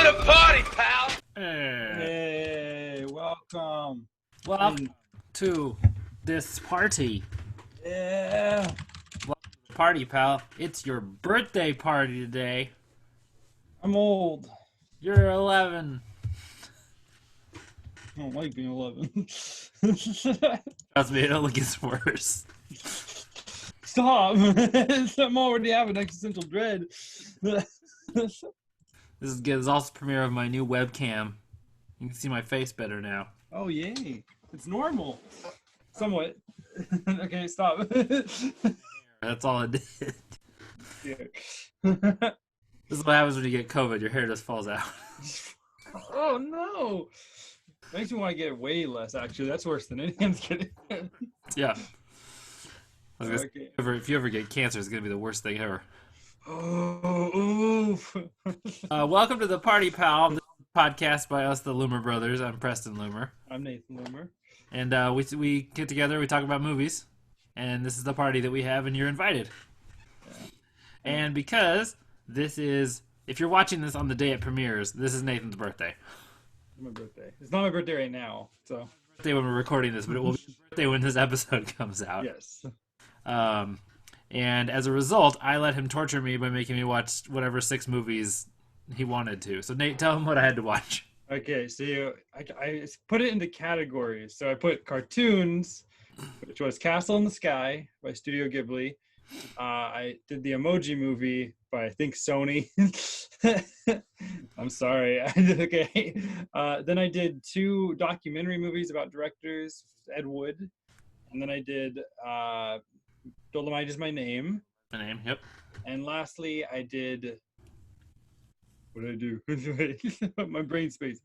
the party, pal! Hey, welcome. Welcome to this party. Yeah. Welcome to the party, pal. It's your birthday party today. I'm old. You're 11. I don't like being 11. Trust me, it only gets worse. Stop. I'm already having existential dread. This is also the premiere of my new webcam. You can see my face better now. Oh, yay. It's normal. Somewhat. Okay, stop. That's all it did. Yeah. This is what happens when you get COVID. Your hair just falls out. Oh, no. Makes me want to get way less, actually. That's worse than anything I'm getting. Yeah. I was gonna Okay. say, if you ever get cancer, it's going to be the worst thing ever. Oh, oof. Welcome to the Party Pal, this podcast by us, the Loomer Brothers. I'm Preston Loomer. I'm Nathan Loomer. And we get together, we talk about movies, and this is the party that we have, and you're invited. Yeah. And because this is, if you're watching this on the day it premieres, this is Nathan's birthday. My birthday. It's not my birthday right now, so. Birthday when we're recording this, but it will be his birthday when this episode comes out. Yes. And as a result, I let him torture me by making me watch whatever 6 movies he wanted to. So Nate, tell him what I had to watch. Okay, so I put it into categories. So I put cartoons, which was Castle in the Sky by Studio Ghibli. I did the Emoji movie by, I think, Sony. I'm sorry. Okay. Then I did 2 documentary movies about directors, Ed Wood. And then I did Dolemite is My Name. My name, yep. And lastly, I did... What did I do? My brain space.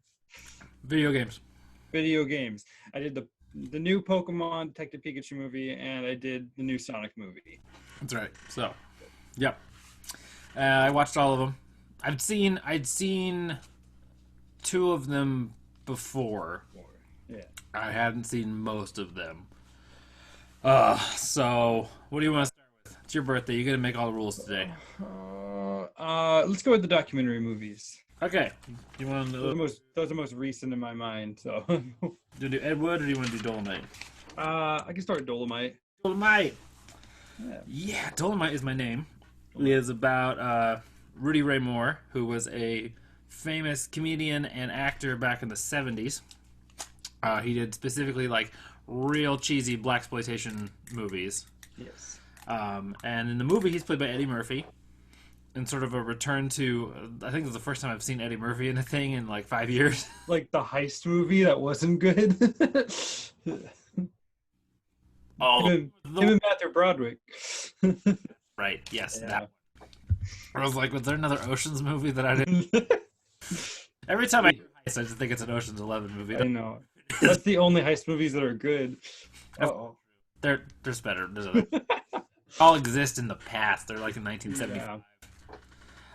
Video games. Video games. I did the new Pokemon Detective Pikachu movie, and I did the new Sonic movie. That's right. So, yep. I watched all of them. I'd seen 2 of them before. Yeah. I hadn't seen most of them. So what do you want to start with? It's your birthday. You're gonna make all the rules today. Let's go with the documentary movies. Okay. Do you want to Those are the most recent in my mind. So, do you do Ed Wood or do you want to do Dolemite? I can start with Dolemite. Dolemite. Yeah. Dolemite is my name. It is about Rudy Ray Moore, who was a famous comedian and actor back in the 70s. He did specifically like real cheesy blaxploitation movies. Yes. And in the movie, he's played by Eddie Murphy. In sort of a return to, I think it was the first time I've seen Eddie Murphy in a thing in like 5 years. Like the heist movie that wasn't good. Oh, him and Matthew Broderick. right. Yes, Yeah. that one. I was like, was there another Ocean's movie that I didn't? Every time I hear heist, I just think it's an Ocean's 11 movie. I know. That's the only heist movies that are good. Uh-oh. There's better. There's other. All exist in the past. They're like in 1975.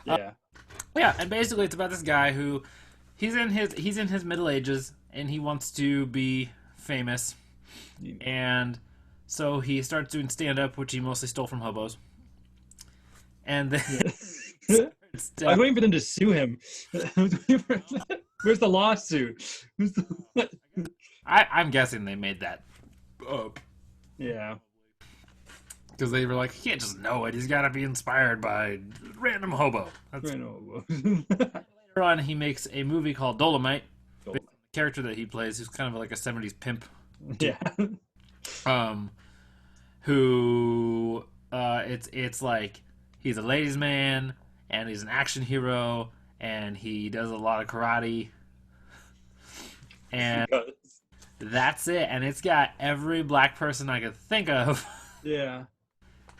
Yeah. Yeah, and basically it's about this guy who he's in his middle ages and he wants to be famous. And so he starts doing stand-up, which he mostly stole from hobos. And then I was waiting for them to sue him. Where's the lawsuit? I'm guessing they made that up. Yeah. Because they were like, he can't just know it. He's got to be inspired by random hobo. I know. Later on, he makes a movie called Dolemite. The character that he plays, who's kind of like a 70s pimp. Yeah. Who it's like he's a ladies' man and he's an action hero and he does a lot of karate. And that's it. And it's got every black person I could think of. Yeah.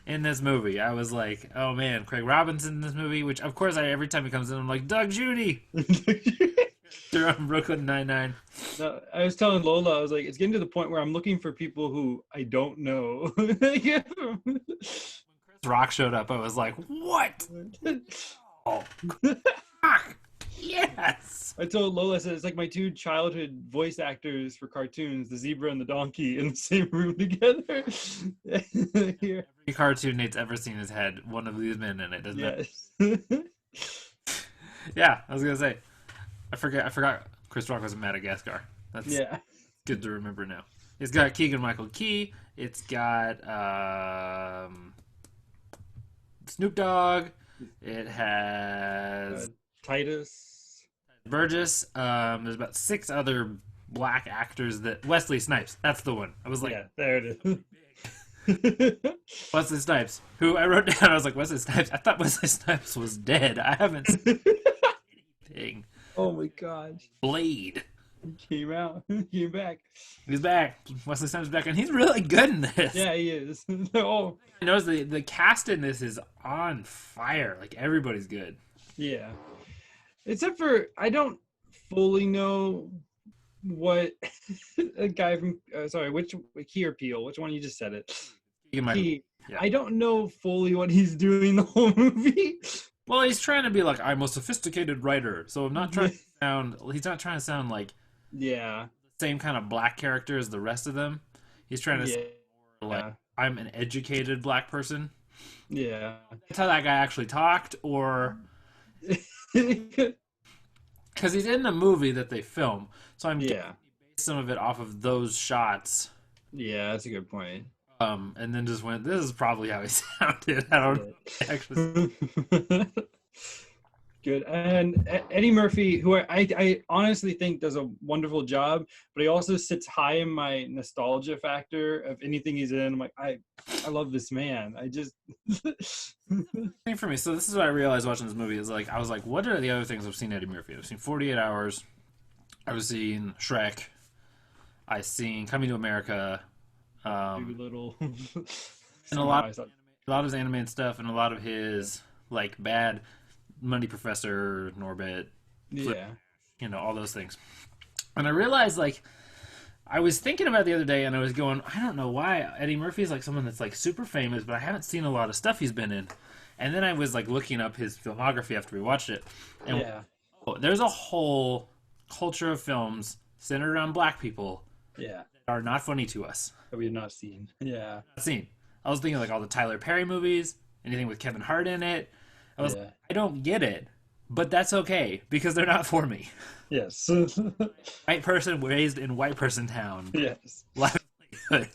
In this movie. I was like, oh man, Craig Robinson in this movie, which of course every time he comes in, I'm like, Doug Judy! They're on Brooklyn Nine-Nine. No, I was telling Lola, I was like, it's getting to the point where I'm looking for people who I don't know. When Chris Rock showed up, I was like, what? Oh, Rock! Yes! I told Lola, I said, it's like my 2 childhood voice actors for cartoons, the zebra and the donkey, in the same room together. Here. Every cartoon Nate's ever seen has had one of these men in it, doesn't it? Yes. Yeah, I was going to say. I forgot Chris Rock was in Madagascar. That's Yeah. good to remember now. It's got Keegan Michael Key. It's got Snoop Dogg. It Uh, has Titus. Burgess. There's about six other black actors that Wesley Snipes. That's the one. I was like Yeah, there it is. Wesley Snipes, who I wrote down. I was like Wesley Snipes. I thought Wesley Snipes was dead. I haven't seen anything. Oh my gosh. Blade. He came out. He came back. He's back. Wesley Snipes is back, and he's really good in this. Yeah, he is. Oh, I noticed the cast in this is on fire. Like everybody's good. yeah. Except for I don't fully know what a guy from sorry, which Key or Peele, which one you just said it. Key. Yeah. I don't know fully what he's doing the whole movie. Well, he's trying to be like I'm a sophisticated writer, so I'm not trying to sound. He's not trying to sound like Yeah. the same kind of black character as the rest of them. He's trying to sound more like I'm an educated black person. Yeah. That's how that guy actually talked, or because he's in the movie that they film, so I'm guessing he based some of it off of those shots. Yeah, that's a good point. And then just went. This is probably how he sounded. I don't know. Actually, Good. And Eddie Murphy, who I honestly think does a wonderful job, but he also sits high in my nostalgia factor of anything he's in. I'm like, I love this man. I just thing for me. So this is what I realized watching this movie is like I was like, what are the other things I've seen Eddie Murphy? I've seen 48 Hours. I've seen Shrek. I've seen Coming to America. little And a lot of his animated stuff and a lot of his like bad Money Professor, Norbit, Flip, all those things. And I realized like I was thinking about it the other day and I was going, I don't know why Eddie Murphy is like someone that's like super famous, but I haven't seen a lot of stuff he's been in. And then I was like looking up his filmography after we watched it. And there's a whole culture of films centered around black people that are not funny to us. That we have not seen. Yeah. Not seen. I was thinking like all the Tyler Perry movies, anything with Kevin Hart in it. I don't get it, but that's okay because they're not for me. Yes. White person raised in white person town. Yes. Good.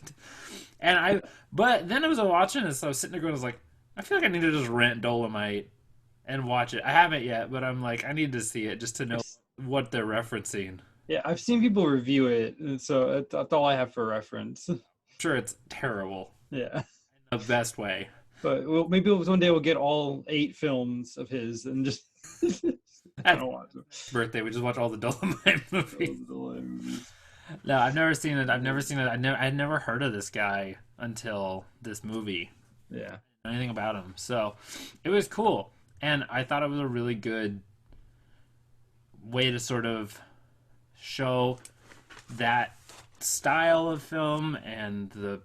But then I was watching this, so I was sitting there going, I was like, I feel like I need to just rent Dolemite and watch it. I haven't yet, but I'm like, I need to see it just to know what they're referencing. Yeah, I've seen people review it, and so that's all I have for reference. I'm sure it's terrible. Yeah. In the best way. But maybe one day we'll get all 8 films of his and just I don't watch them. Birthday, we just watch all the Dolemite movies. No, I've never seen it. I'd never heard of this guy until this movie. Yeah. Anything about him. So it was cool. And I thought it was a really good way to sort of show that style of film and the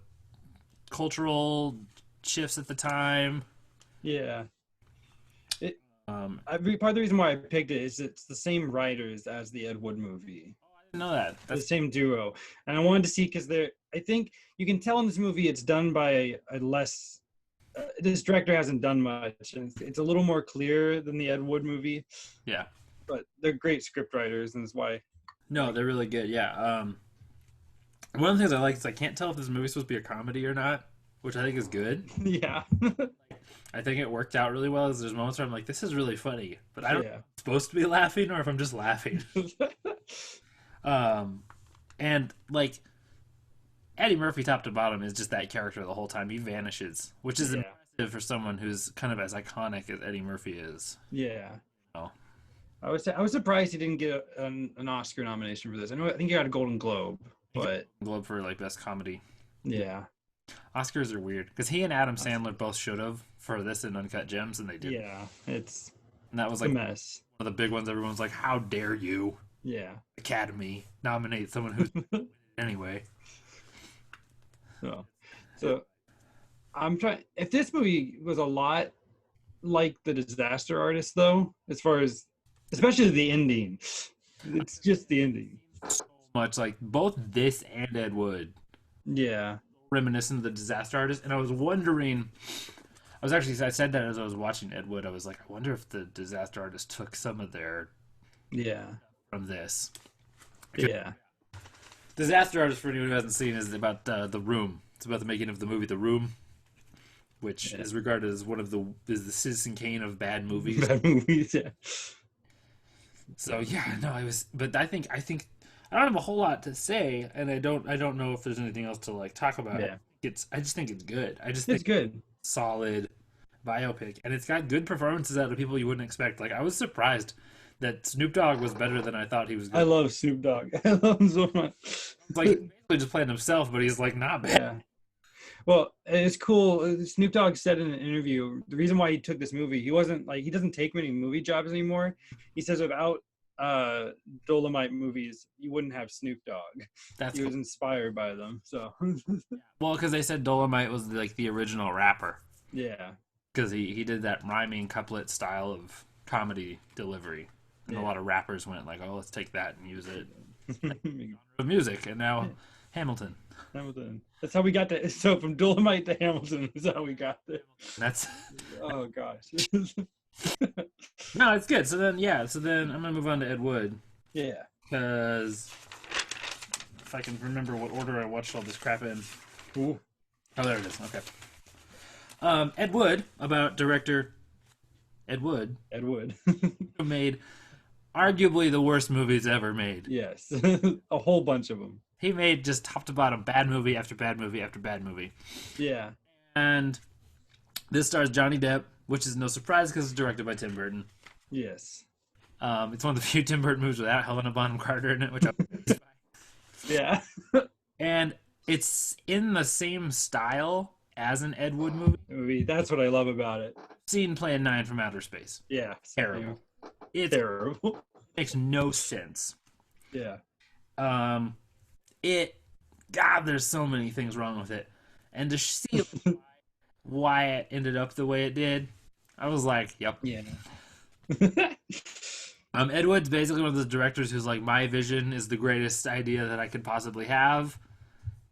cultural shifts at the time. Yeah. Part of the reason why I picked it is it's the same writers as the Ed Wood movie. I didn't know that. That's the same duo. And I wanted to see because I think you can tell in this movie it's done by a less this director hasn't done much, and it's a little more clear than the Ed Wood movie. Yeah. But they're great script writers, and that's why. No, they're really good. Yeah. One of the things I like is I can't tell if this movie's supposed to be a comedy or not, which I think is good. Yeah. I think it worked out really well. There's moments where I'm like, this is really funny, but I don't know if I'm supposed to be laughing or if I'm just laughing. And like Eddie Murphy, top to bottom, is just that character the whole time. He vanishes, which is impressive for someone who's kind of as iconic as Eddie Murphy is. Yeah. Oh. I was surprised he didn't get an Oscar nomination for this. I think he got a Golden Globe, but Globe for like best comedy. Yeah. Oscars are weird because he and Adam Sandler both should have for this and Uncut Gems, and they didn't. Yeah, it's and that was like a mess. One of the big ones. Everyone's like, "How dare you?" Yeah. Academy nominate someone who's anyway. So I'm trying. If this movie was a lot like The Disaster Artist, though, as far as especially the ending, it's just the ending. So much like both this and Ed Wood. Yeah. Reminiscent of The Disaster Artist, and I was wondering. I said that as I was watching Ed Wood. I was like, I wonder if The Disaster Artist took some of their from this. Yeah. Disaster Artist, for anyone who hasn't seen, is about The Room. It's about the making of the movie The Room, which is regarded as one of the Citizen Kane of bad movies. Bad movies. Yeah. So yeah, no, but I think I don't have a whole lot to say, and I don't know if there's anything else to like talk about. Yeah. I just think it's good. I just It's think good. solid biopic, and it's got good performances out of people you wouldn't expect. Like I was surprised that Snoop Dogg was better than I thought he was I going. love Snoop Dogg. I love him so much. It's like basically just playing himself, but he's like not bad. Yeah. Well, it's cool. Snoop Dogg said in an interview the reason why he took this movie, he wasn't like he doesn't take many movie jobs anymore. He says without Dolemite movies, you wouldn't have Snoop Dogg. That's He was cool. inspired by them. So Well, because they said Dolemite was like the original rapper, yeah. because he did that rhyming couplet style of comedy delivery, and a lot of rappers went like, "Oh, let's take that and use it for music." And now Hamilton. Hamilton. That's how we got to. So from Dolemite to Hamilton is how we got there. That's Oh gosh. no, it's good. So then I'm gonna move on to Ed Wood, Yeah. because if I can remember what order I watched all this crap in. Ooh. Oh, there it is. Okay. Ed Wood, about director Ed Wood, Ed Wood. who made arguably the worst movies ever made. Yes. A whole bunch of them. He made just top to bottom bad movie after bad movie after bad movie. Yeah. And this stars Johnny Depp, which is no surprise because it's directed by Tim Burton. Yes. It's one of the few Tim Burton movies without Helena Bonham Carter in it, which Yeah. and it's in the same style as an Ed Wood movie. That's what I love about it. Scene Plan 9 from Outer Space. Yeah. Terrible. It Terrible. makes no sense. Yeah. God, there's so many things wrong with it. And to see why it ended up the way it did, I was like, yep. Yeah. Ed Wood's basically one of those directors who's like, my vision is the greatest idea that I could possibly have.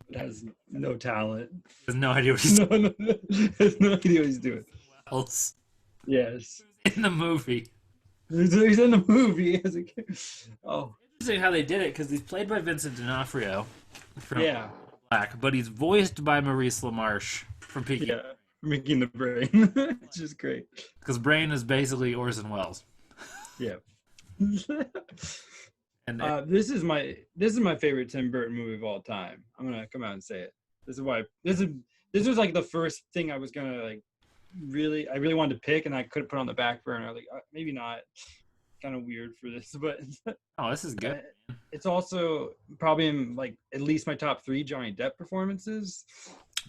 It has no talent. Has no idea what he's No, has no idea what he's doing. else Yes. in the movie. He's in the movie as a kid. Oh. Interesting how they did it, because he's played by Vincent D'Onofrio from Yeah. Black, but he's voiced by Maurice LaMarche from Peaky. Yeah. Making the brain. It's just great. Because Brain is basically Orson Welles. Yeah. And This is my favorite Tim Burton movie of all time. I'm gonna come out and say it. This was like the first thing I was gonna like I really wanted to pick, and I couldn't put on the back burner. I was like, maybe not. Kind of weird for this, but oh, this is good. it's also probably in like at least my top 3 Johnny Depp performances.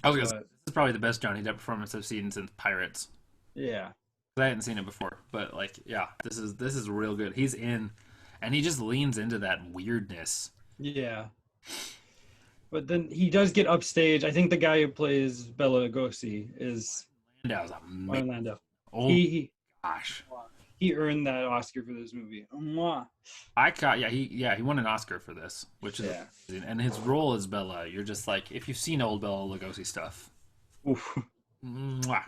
I was gonna say, this is probably the best Johnny Depp performance I've seen since Pirates. Yeah. I hadn't seen it before, but like, yeah, this is real good. He's in, and he just leans into that weirdness. Yeah. But then he does get upstage. I think the guy who plays Bela Lugosi is Landau's amazing. Orlando. Oh He gosh, he earned that Oscar for this movie. Mwah. he won an Oscar for this, which is amazing. And his role as Bella, you're just like, if you've seen old Bela Lugosi stuff, Oof. mwah,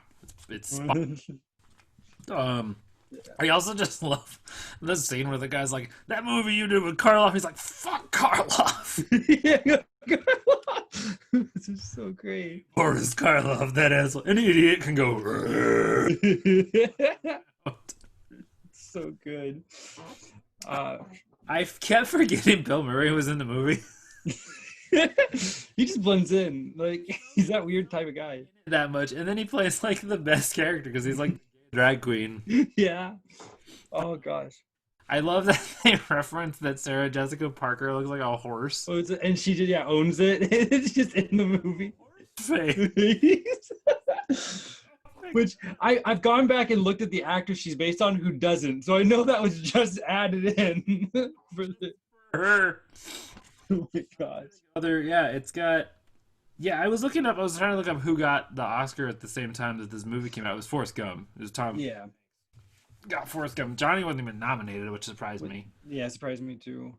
it's spot. I also just love the scene where the guy's like, that movie you did with Karloff. He's like, fuck Karloff. Yeah, this is so great. Boris Karloff, that asshole. Any idiot can go. So good. I kept forgetting Bill Murray was in the movie. He just blends in. Like, he's that weird type of guy. That much. And then he plays like the best character because he's like drag queen. Yeah. Oh gosh. I love that they reference that Sarah Jessica Parker looks like a horse. Oh, and she just owns it. It's just in the movie. Which I've gone back and looked at the actor she's based on who doesn't, so I know that was just added in for her. Oh my gosh. It's got. Yeah, I was trying to look up who got the Oscar at the same time that this movie came out. It was Forrest Gump. It was Tom. Yeah. Got Forrest Gump. Johnny wasn't even nominated, which surprised me. Yeah, it surprised me too.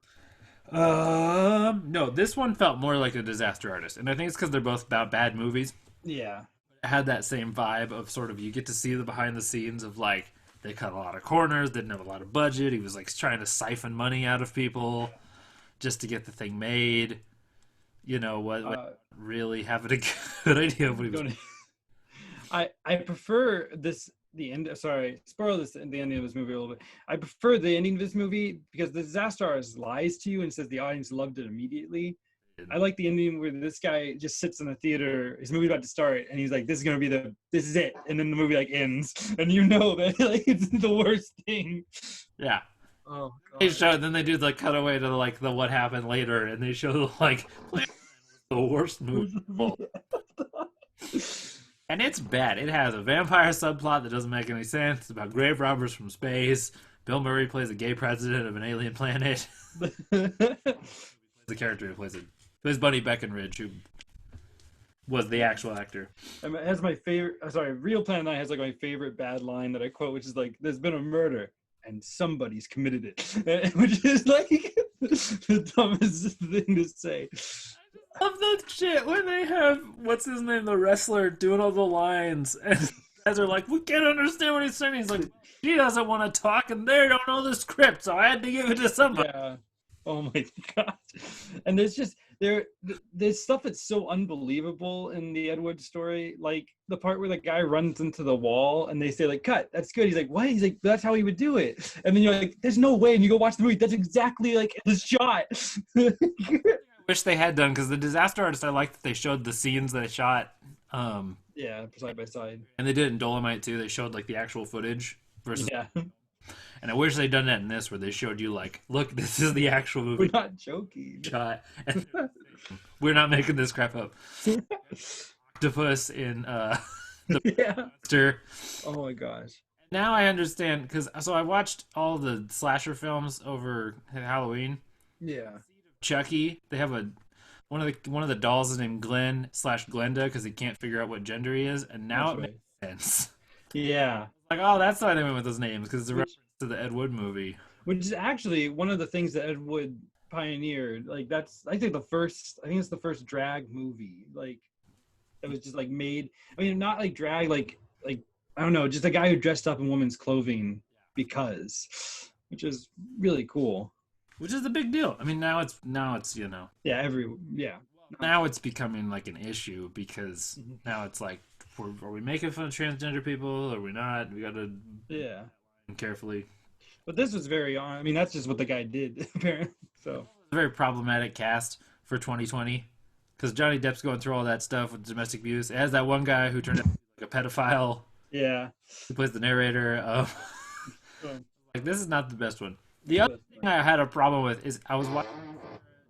No, this one felt more like a Disaster Artist, and I think it's because they're both about bad movies. Yeah. It had that same vibe of sort of you get to see the behind the scenes of like they cut a lot of corners, didn't have a lot of budget. He was like trying to siphon money out of people just to get the thing made. You know what? Uh, Really having a good idea of what he was. I prefer this the end. Sorry, spoil this the ending of this movie a little bit. I prefer the ending of this movie because the disaster artist lies to you and says the audience loved it immediately. I like the ending where this guy just sits in the theater. His movie's about to start, and he's like, "This is gonna be this is it," and then the movie like ends, and you know that like it's the worst thing. Yeah. Oh They god. show, then they do the cutaway to like the what happened later, and they show like the worst movie. And it's bad. It has a vampire subplot that doesn't make any sense. It's about grave robbers from space. Bill Murray plays a gay president of an alien planet. The character who plays it. Plays Buddy Beckenridge, who was the actual actor. It has my favorite. Sorry, Real Planet Nine has like my favorite bad line that I quote, which is like, "There's been a murder and somebody's committed it," which is like the dumbest thing to say. Love that shit when they have what's his name, the wrestler, doing all the lines, and guys are like, "We can't understand what he's saying." He's like, "She doesn't want to talk, and they don't know the script, so I had to give it to somebody." Yeah. Oh my god. And there's stuff that's so unbelievable in the Ed Wood story, like the part where the guy runs into the wall and they say like, "Cut, that's good." He's like, "What?" He's like, "That's how he would do it." And then you're like, "There's no way." And you go watch the movie, that's exactly like the shot. Wish they had done, because the disaster artist, I like that they showed the scenes that they shot. Yeah, side by side. And they did it in Dolemite too. They showed like the actual footage versus. Yeah. And I wish they'd done that in this, where they showed you like, look, this is the actual movie We're not joking. shot. And we're not making this crap up. Octopus in the Yeah. monster. Oh my gosh. Now I understand, because so I watched all the slasher films over Halloween. Yeah. Chucky, they have one of the dolls is named Glenn/Glenda because he can't figure out what gender he is, and now That's it right. makes sense. Yeah. Like, oh, that's why they went with those names, because it's a reference to the Ed Wood movie. Which is actually one of the things that Ed Wood pioneered. Like that's I think it's the first drag movie. Like that was just like made. I mean, not like drag, like I don't know, just a guy who dressed up in women's clothing because, which is really cool. Which is a big deal. I mean, now it's Yeah, yeah. now it's becoming like an issue, because now it's like, are we making fun of transgender people? Are we not? We gotta Yeah. carefully. But this was very on. I mean, that's just what the guy did, apparently. So A very problematic cast for 2020, because Johnny Depp's going through all that stuff with domestic abuse. It has that one guy who turned out to be like a pedophile. yeah. Who plays the narrator. Um, Like, this is not the best one. The other thing I had a problem with is I was watching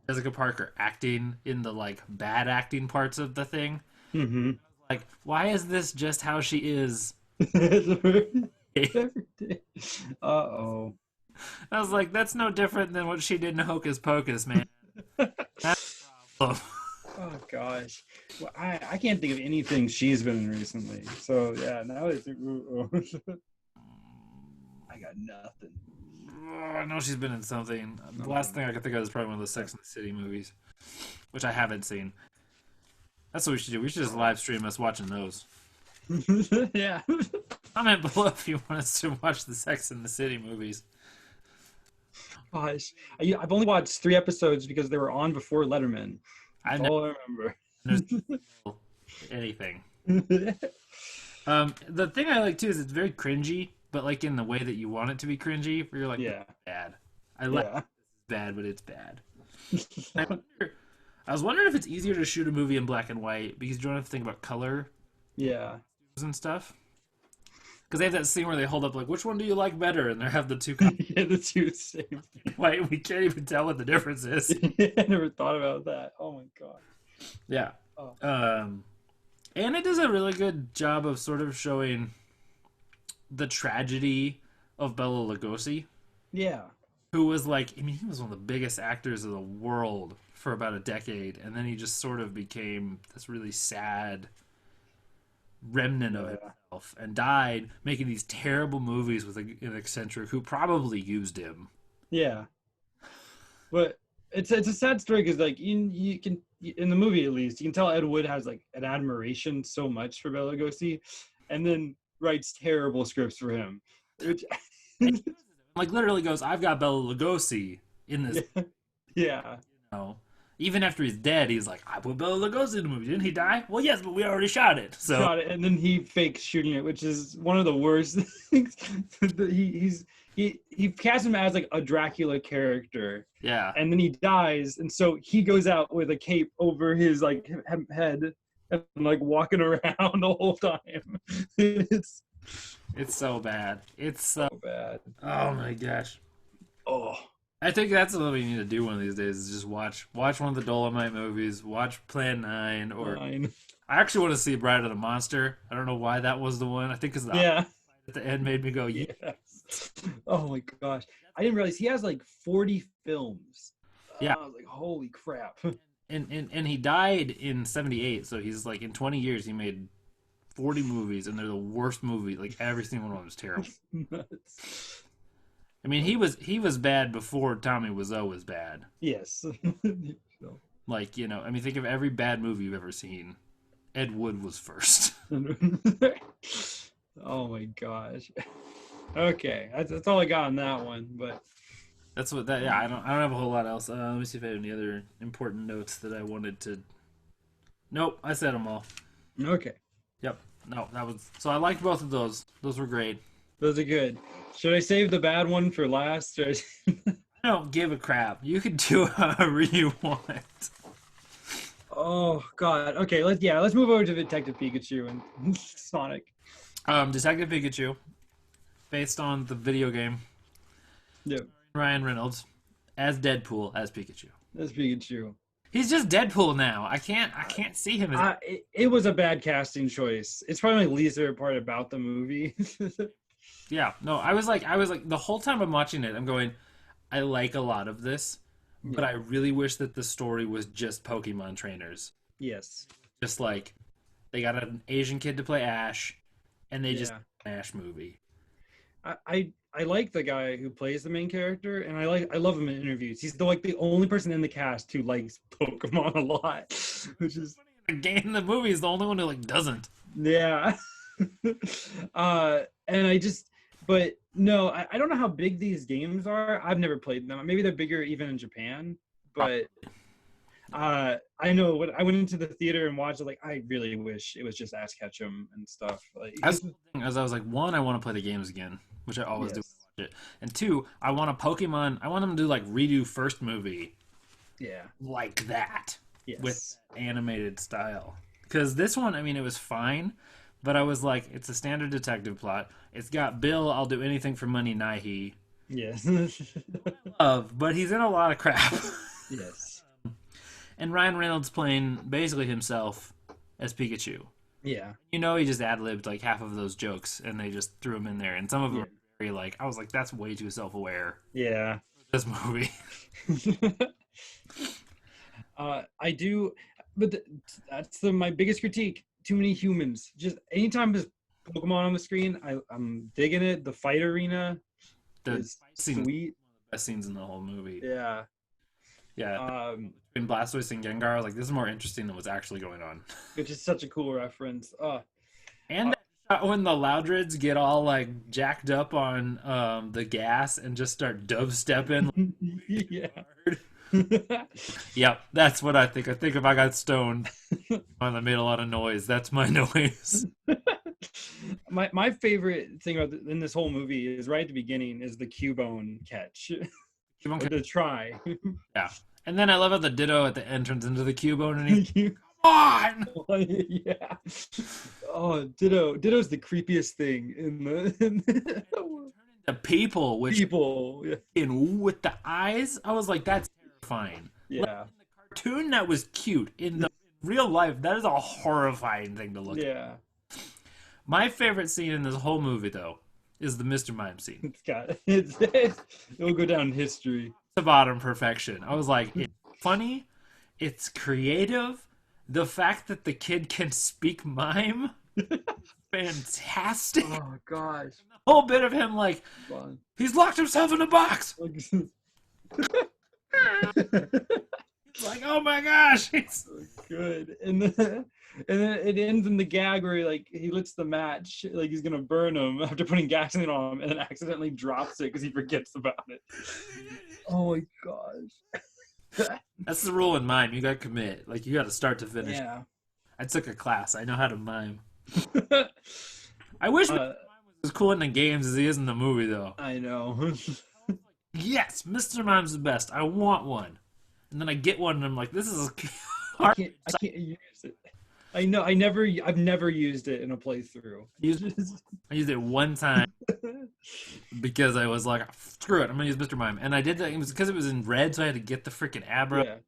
Jessica Parker acting in the like bad acting parts of the thing. mm-hmm. Like, why is this just how she is? Uh-oh. I was like, that's no different than what she did in Hocus Pocus, man. That's a problem. Oh gosh, well, I can't think of anything she's been in recently. So yeah, now it's I got nothing. I know she's been in something. The last thing I could think of is probably one of the Sex and the City movies, which I haven't seen. That's what we should do. We should just live stream us watching those. Yeah. Comment below if you want us to watch the Sex and the City movies. Gosh, I've only watched 3 episodes because they were on before Letterman. I That's know all I remember. anything. The thing I like too is it's very cringy, but like in the way that you want it to be cringy, where you're like, Yeah. bad. I like Yeah. bad, but it's bad. I was wondering if it's easier to shoot a movie in black and white because you don't have to think about color Yeah. and stuff. Because they have that scene where they hold up like, which one do you like better? And they have the two Yeah, the two same. white. We can't even tell what the difference is. I never thought about that. Oh my god. Yeah. Oh. And it does a really good job of sort of showing the tragedy of Bela Lugosi, Yeah. who was like, I mean, he was one of the biggest actors of the world for about a decade, and then he just sort of became this really sad remnant of himself and died making these terrible movies with an eccentric who probably used him. Yeah. But it's a sad story because like you can, in the movie at least, you can tell Ed Wood has like an admiration so much for Bela Lugosi, and then writes terrible scripts for him. which Like literally goes, I've got Bela Lugosi in this. yeah, yeah. You know, even after he's dead, he's like, I put Bela Lugosi in the movie. Didn't he die? Well, yes, but we already shot it. So Shot it, and then he fakes shooting it, which is one of the worst things. He cast him as like a Dracula character, yeah, and then he dies, and so he goes out with a cape over his like head and like walking around the whole time. It's it's so bad. It's so bad. oh my gosh. Oh, I think that's what we need to do one of these days is just watch one of the Dolemite movies, watch Plan 9, or fine. I actually want to see Bride of the Monster. I don't know why that was the one. I think because the Yeah. at the end made me go, yeah. Yes. Oh my gosh. I didn't realize he has like 40 films. Yeah. I was like, holy crap. And he died in 78, so he's like in 20 years he made 40 movies and they're the worst movie. Like every single one of them was terrible. Nuts. I mean, he was bad before Tommy Wiseau was bad. Yes. Like, you know, I mean, think of every bad movie you've ever seen. Ed Wood was first. Oh my gosh. Okay, that's all I got on that one. But That's what that. Yeah, I don't have a whole lot else. Let me see if I have any other important notes that I wanted to. Nope, I said them all. okay, Yep. No, that was. So I liked both of those. Those were great. those are good. Should I save the bad one for last? Or... I don't give a crap. You can do however you want. Oh God. Okay, let's move over to Detective Pikachu and Sonic. Detective Pikachu, based on the video game. Yep, Ryan Reynolds as Deadpool as Pikachu. that's Pikachu. He's just Deadpool now. I can't see him as. It was a bad casting choice. It's probably my least favorite part about the movie. Yeah, no, I was like the whole time I'm watching it, I'm going, I like a lot of this, but I really wish that the story was just Pokemon trainers. Yes. Just like they got an Asian kid to play Ash, and they just Yeah. an Ash movie. I like the guy who plays the main character, and I love him in interviews. He's the only person in the cast who likes Pokemon a lot, which is The game, the movie is the only one who like doesn't. yeah. And but no, I don't know how big these games are. I've never played them. Maybe they're bigger even in Japan, but I know when I went into the theater and watched it, like I really wish it was just Ash Ketchum and stuff. Like That's the thing, as I was like, one, I want to play the games again, which I always do. yes. When I watch it. And two, I want a Pokemon. I want them to do like redo first movie Yeah. like that Yes. with animated style. Because this one, I mean, it was fine, but I was like, it's a standard detective plot. It's got Bill, I'll do anything for money, Nighy. Yes. But he's in a lot of crap. Yes. And Ryan Reynolds playing basically himself as Pikachu. Yeah. You know, he just ad-libbed like half of those jokes, and they just threw them in there. And some of them Yeah. are very like, I was like, that's way too self-aware. Yeah. This movie. I do, but that's my biggest critique. Too many humans. Just anytime there's Pokemon on the screen, I'm digging it. The fight arena The is scene, sweet. best scenes in the whole movie. Yeah. Yeah. Between Blastoise and Gengar, I was like, this is more interesting than what's actually going on. Which is such a cool reference. And that shot when the Loudreds get all like jacked up on the gas and just start dubstepping. Yeah. Yep, that's what I think. I think if I got stoned and I made a lot of noise, that's my noise. My favorite thing about in this whole movie is right at the beginning is the Cubone catch. Or the try. Yeah. And then I love how the Ditto at the entrance into the Cubone and he's Come on! Yeah. Oh, Ditto's the creepiest thing in the The people, which people. Yeah. in with the eyes, I was like, that's terrifying. Yeah. Like, in the cartoon, that was cute. In the real life, that is a horrifying thing to look at. Yeah. My favorite scene in this whole movie, though, is the Mr. Mime scene. It will go down in history. The bottom perfection. I was like, it's funny, it's creative. The fact that the kid can speak mime, fantastic. Oh gosh. The whole bit of him like, Fun. he's locked himself in a box. He's like, like, oh my gosh, it's good. And then it ends in the gag where he lets the match like he's gonna burn him after putting gasoline on him, and then accidentally drops it because he forgets about it. Oh my gosh. that's the rule in mime. You got to commit. Like you got to start to finish. Yeah. I took a class. I know how to mime. I wish Mr. Mime was as cool in the games as he is in the movie, though. I know. Yes, Mr. Mime's the best. I want one. And then I get one, and I'm like, this is I hard. can't use it. I know. I've never used it in a playthrough. I used it one time because I was like, screw it, I'm gonna use Mr. Mime. And I did that. It was because it was in red, so I had to get the freaking Abra.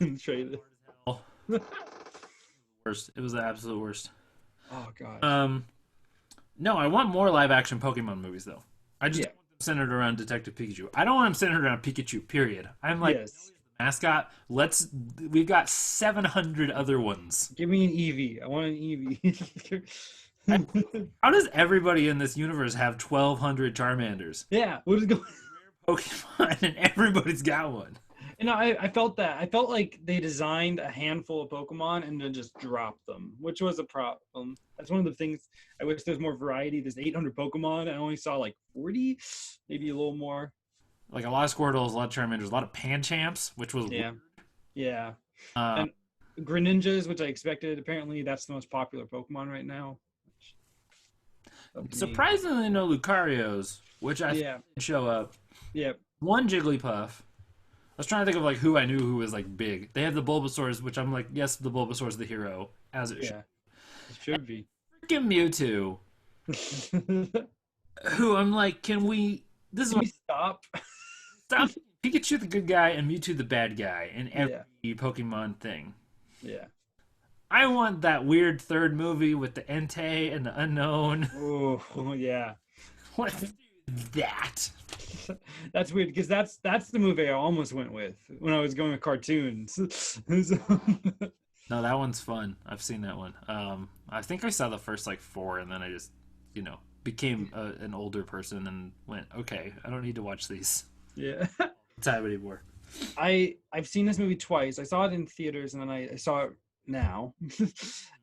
Yeah. Trade it. Worst. It was the absolute worst. Oh god. No, I want more live action Pokemon movies though. I just don't want them centered around Detective Pikachu. I don't want them centered around Pikachu. Period. I'm like, yes. mascot. We've got 700 other ones. Give me an Eevee. I want an Eevee. How does everybody in this universe have 1,200 Charmanders? Yeah. What is going? Pokemon, and everybody's got one. You know, I felt that. I felt like they designed a handful of Pokemon and then just dropped them, which was a problem. That's one of the things. I wish there's more variety. There's 800 Pokemon. I only saw like 40, maybe a little more. Like a lot of Squirtles, a lot of Charmanders, a lot of Panchamps, which was yeah, weird. yeah. And Greninjas, which I expected. Apparently, that's the most popular Pokemon right now. Surprisingly, no Lucarios, which I think show up. Yeah. One Jigglypuff. I was trying to think of like who I knew who was like big. They have the Bulbasaurs, which I'm like, yes, the Bulbasaur's the hero, as it should. It should be. Freaking Mewtwo, who I'm like, can we stop? Stop Pikachu the good guy and Mewtwo the bad guy in every Pokemon thing. Yeah. I want that weird third movie with the Entei and the Unknown. Oh yeah. Let's do that. That's weird because that's the movie I almost went with when I was going with cartoons. No, that one's fun. I've seen that one. I think I saw the first like 4, and then I just, became an older person and went, okay, I don't need to watch these. Yeah. Time anymore. I've seen this movie twice. I saw it in theaters and then I saw it now,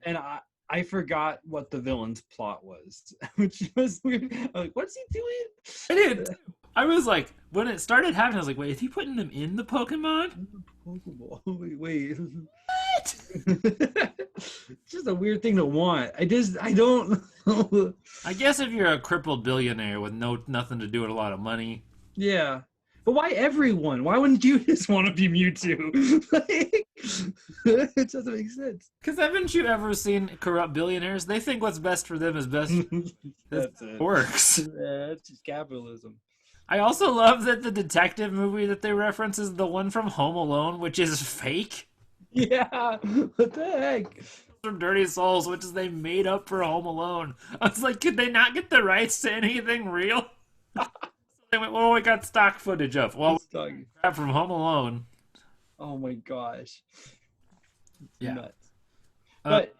and I forgot what the villain's plot was, which was weird. I'm like, what's he doing? I did. I was like, when it started happening, I was like, wait, is he putting them in the Pokemon? Wait. What? It's just a weird thing to want. I don't know. I guess if you're a crippled billionaire with nothing to do with a lot of money. Yeah. But why everyone? Why wouldn't you just want to be Mewtwo? It doesn't make sense. Because haven't you ever seen corrupt billionaires? They think what's best for them is best. That's it. Works. Yeah, that's just capitalism. I also love that the detective movie that they reference is the one from Home Alone, which is fake. Yeah, what the heck? From Dirty Souls, which is they made up for Home Alone. I was like, could they not get the rights to anything real? So they went, well, we got stock footage of. Well, crap from Home Alone. Oh my gosh. Yeah. Nuts. But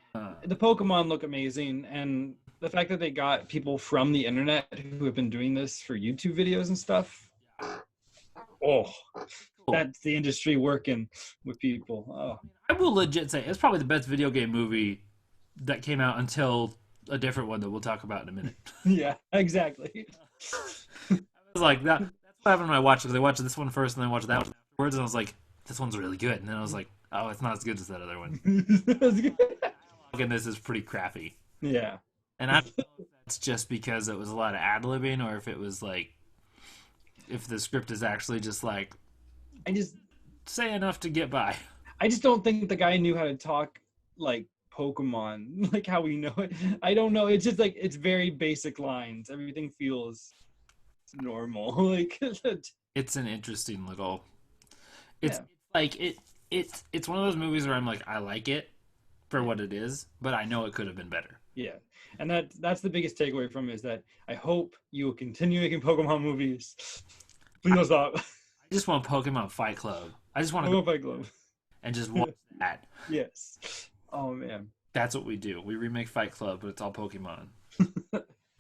the Pokemon look amazing, and the fact that they got people from the internet who have been doing this for YouTube videos and stuff. Oh, that's the industry working with people. Oh. I will legit say it's probably the best video game movie that came out until a different one that we'll talk about in a minute. Yeah, exactly. I was like, that's what happened when I watched it, because I watched this one first and then I watched that one afterwards, and I was like, this one's really good. And then I was like, oh, it's not as good as that other one. And this is pretty crappy. Yeah. And I don't know if that's just because it was a lot of ad-libbing, or if it was like, if the script is actually just like, I just say enough to get by. I just don't think the guy knew how to talk like Pokemon, like how we know it. I don't know. It's just like, it's very basic lines. Everything feels normal. Like it's an interesting little. It's like it's one of those movies where I'm like, I like it for what it is, but I know it could have been better. Yeah, and that's the biggest takeaway from it, is that I hope you will continue making Pokemon movies. Please don't stop. I just want Pokemon Fight Club. I just want to go Fight Club and just watch that. Yes. Oh man. That's what we do. We remake Fight Club, but it's all Pokemon.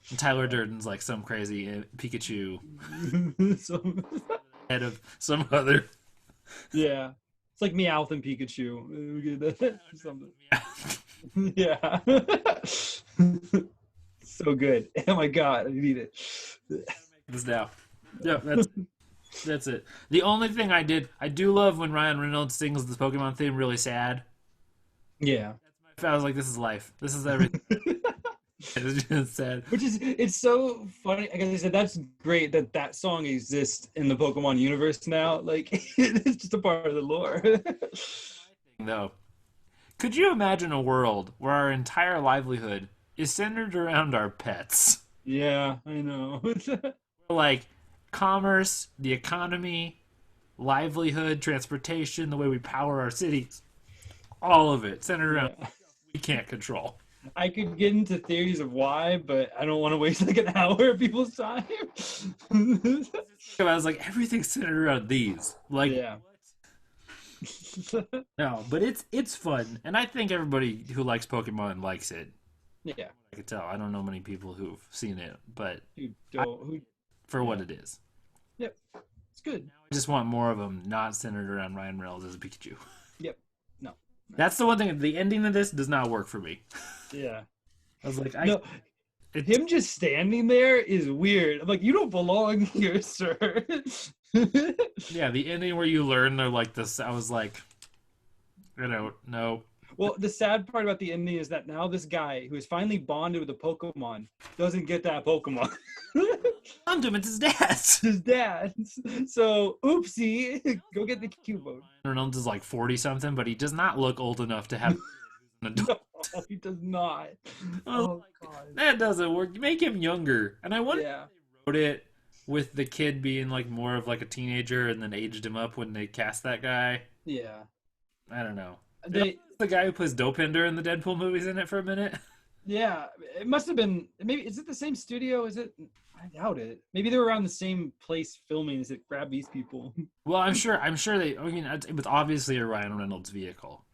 And Tyler Durden's like some crazy Pikachu head of some other. Yeah. It's like Meowth and Pikachu. Something. Yeah. So good. Oh my god, I need it. This now. Yep, that's it. The only thing I do love when Ryan Reynolds sings the Pokemon theme really sad. Yeah. I was like, this is life. This is everything. It's just sad. Which is, it's so funny. Like I said, that's great that that song exists in the Pokemon universe now. Like, it's just a part of the lore. Though, could you imagine a world where our entire livelihood is centered around our pets? Yeah, I know. Like commerce, the economy, livelihood, transportation, the way we power our cities, all of it centered around Yeah. we can't control. I could get into theories of why, but I don't want to waste like an hour of people's time. I was like, everything's centered around these. Like, Yeah. no, but it's fun, and I think everybody who likes Pokemon likes it. Yeah. I could tell. I don't know many people who've seen it, but Who don't, who, for what yeah. it is, Yep. It's good. I just want more of them, not centered around Ryan Reynolds as a Pikachu. Yep. No. That's the one thing. The ending of this does not work for me. Yeah. I was like, No, him just standing there is weird. I'm like, you don't belong here, sir. yeah, the ending where you learn they're like this. I was like, you know, no. Well, the sad part about the ending is that now this guy who is finally bonded with a Pokemon doesn't get that Pokemon. Found him. It's his dad. His dad. So, oopsie. Go get the Cubone. Reynolds is like 40 something, but he does not look old enough to have an adult. No, he does not. I was Oh, like, God. that doesn't work. Make him younger. And I wonder Yeah. if they wrote it with the kid being like more of like a teenager and then aged him up when they cast that guy. Yeah. I don't know. They, The guy who plays Dopinder in the Deadpool movies in it for a minute. yeah. It must have been, maybe, is it the same studio? Is it? I doubt it. Maybe they were around the same place filming as it grabbed these people. Well, I'm sure they. I mean, it was obviously a Ryan Reynolds vehicle,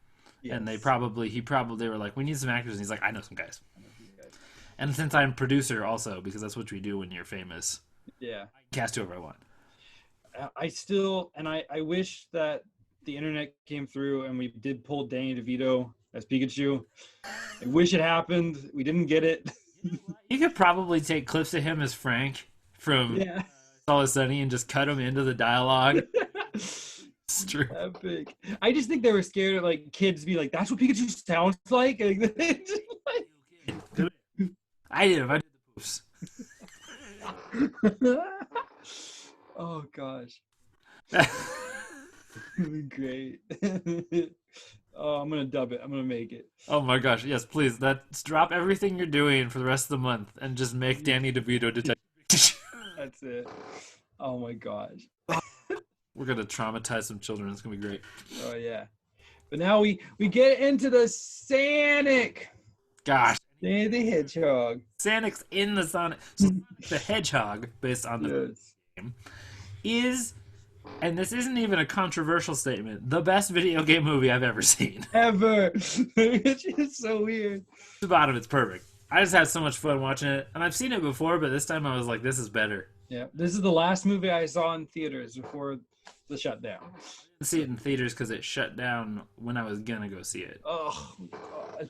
and Yes. they were like, we need some actors, and he's like, I know some guys. And since I'm producer also, because that's what we do when you're famous, Yeah. I can cast whoever I want. I still, and I wish that the internet came through and we did pull Danny DeVito as Pikachu. I wish it happened. We didn't get it. You could probably take clips of him as Frank from Yeah. Always Sunny and just cut him into the dialogue. It's true. Epic. I just think they were scared of like kids be like, that's what Pikachu sounds like. I did the poofs. Oh gosh. Great. Oh, I'm gonna dub it. I'm gonna make it. Oh my gosh, yes, please. Let's drop everything you're doing for the rest of the month and just make Danny DeVito detective. That's it. Oh my gosh. We're gonna traumatize some children. It's gonna be great. Oh yeah. But now we get into the Sonic. Gosh, Danny the Hedgehog. Sonic's in the Sonic. So the Hedgehog, based on the Yes. game, is, and this isn't even a controversial statement, the best video game movie I've ever seen. Ever. Which is so weird. The bottom, it's perfect. I just had so much fun watching it, and I've seen it before, but this time I was like, this is better. Yeah. This is the last movie I saw in theaters before the shutdown. I didn't see it in theaters because it shut down when I was gonna go see it. Oh god.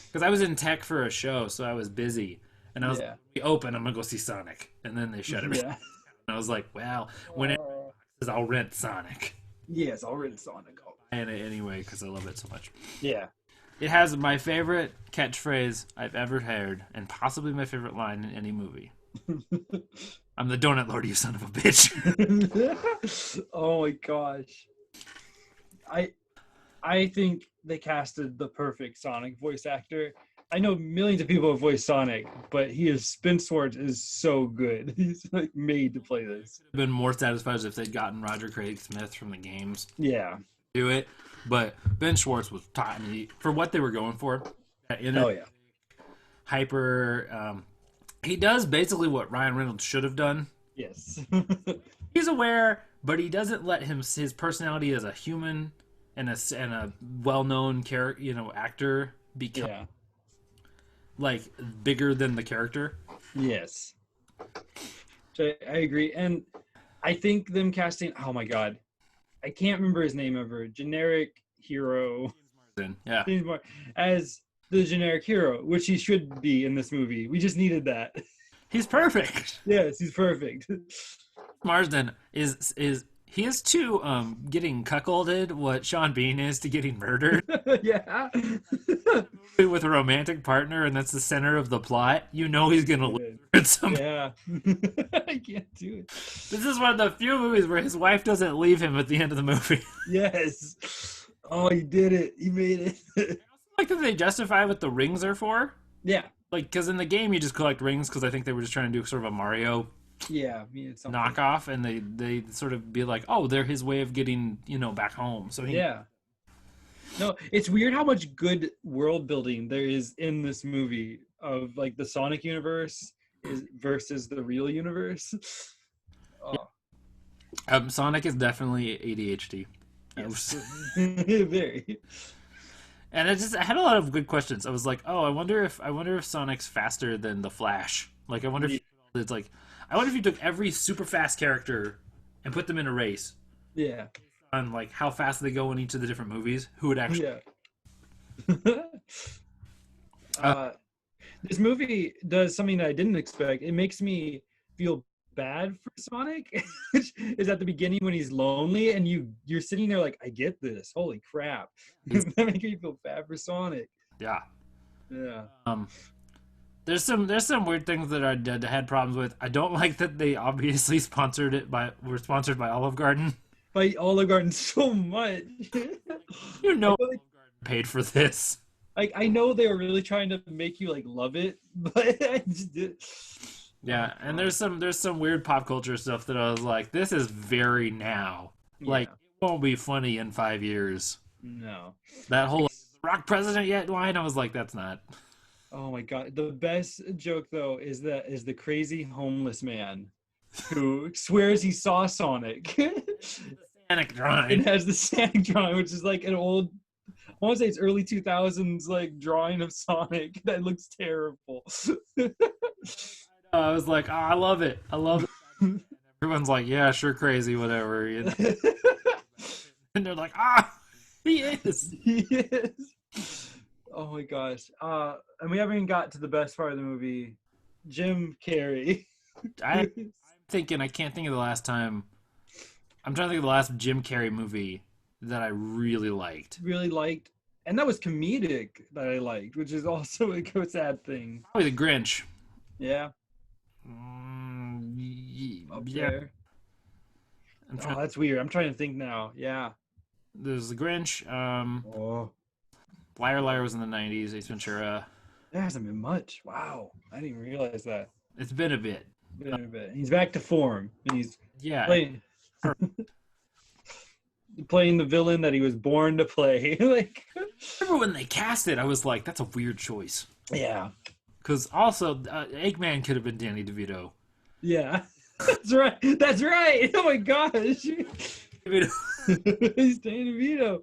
Because I was in tech for a show, so I was busy, and I was Yeah. like, we open, I'm gonna go see Sonic, and then they shut it. Yeah. And I was like, well, when it says I'll rent Sonic, Yes, I'll rent Sonic. and it anyway because I love it so much. Yeah. It has my favorite catchphrase I've ever heard, and possibly my favorite line in any movie. I'm the donut lord, you son of a bitch. Oh my gosh. I think they casted the perfect Sonic voice actor. I know millions of people have voiced Sonic, but Spin Swords is so good. He's like made to play this. I've been more satisfied if they'd gotten Roger Craig Smith from the games Yeah. to do it, but Ben Schwartz was tiny for what they were going for. Oh yeah. Hyper. He does basically what Ryan Reynolds should have done. Yes. He's aware, but he doesn't let his personality as a human and a well-known actor become Yeah. like bigger than the character. Yes. So I agree. And I think them casting, oh my God. I can't remember his name ever. Generic hero. Yeah. James Mar- as the generic hero, which he should be in this movie. We just needed that. He's perfect. Yes, he's perfect. Marsden is he is to getting cuckolded what Sean Bean is to getting murdered Yeah. with a romantic partner, and that's the center of the plot. You know he's gonna live at some. Yeah. I can't do it. This is one of the few movies where his wife doesn't leave him at the end of the movie. Yes. Oh, he did it. He made it. Like that they justify what the rings are for. Yeah. Like, because in the game you just collect rings because I think they were just trying to do sort of a Mario Yeah. Something. knockoff, and they sort of be like, oh, they're his way of getting back home. So Yeah. No, it's weird how much good world building there is in this movie of like the Sonic universe versus the real universe. Oh, Sonic is definitely ADHD. yes. Very. And I had a lot of good questions. I was like, oh, I wonder if Sonic's faster than the Flash. Like, I wonder if it's like, I wonder if you took every super fast character and put them in a race Yeah. on like how fast they go in each of the different movies, who would actually. Yeah. This movie does something that I didn't expect. It makes me feel bad for Sonic. Is at the beginning when he's lonely and you're sitting there like, I get this. Holy crap. That makes me feel bad for Sonic. Yeah. Yeah. There's some weird things that I had problems with. I don't like that they obviously were sponsored by Olive Garden. By Olive Garden so much. You know, Like, paid for this. like I know they were really trying to make you like love it, but I just did. Yeah, and there's some weird pop culture stuff that I was like, this is very now. Like, it won't be funny in 5 years. No. That whole rock president yet line, I was like, that's not. Oh my god. The best joke though is the crazy homeless man who swears he saw Sonic. Sonic drawing. It has the Sonic drawing, which is like an old, I want to say it's early 2000s like drawing of Sonic that looks terrible. I was like, oh, I love it. I love it. Everyone's like, yeah, sure, crazy, whatever. And they're like, he is. He is. Oh my gosh. And we haven't even got to the best part of the movie. Jim Carrey. I'm thinking, I can't think of the last time. I'm trying to think of the last Jim Carrey movie that I really liked. Really liked. And that was comedic that I liked, which is also a sad thing. Probably The Grinch. Yeah. Up Yeah. there. Oh, that's weird. I'm trying to think now. Yeah. There's The Grinch. Oh. Liar Liar was in the 90s. Ace Ventura. There hasn't been much. Wow. I didn't even realize that. It's been a bit. He's back to form. And he's Yeah. playing the villain that he was born to play. Like, remember when they cast it, I was like, that's a weird choice. yeah. Because also, Eggman could have been Danny DeVito. Yeah. That's right. That's right. Oh my gosh. DeVito. He's Danny DeVito.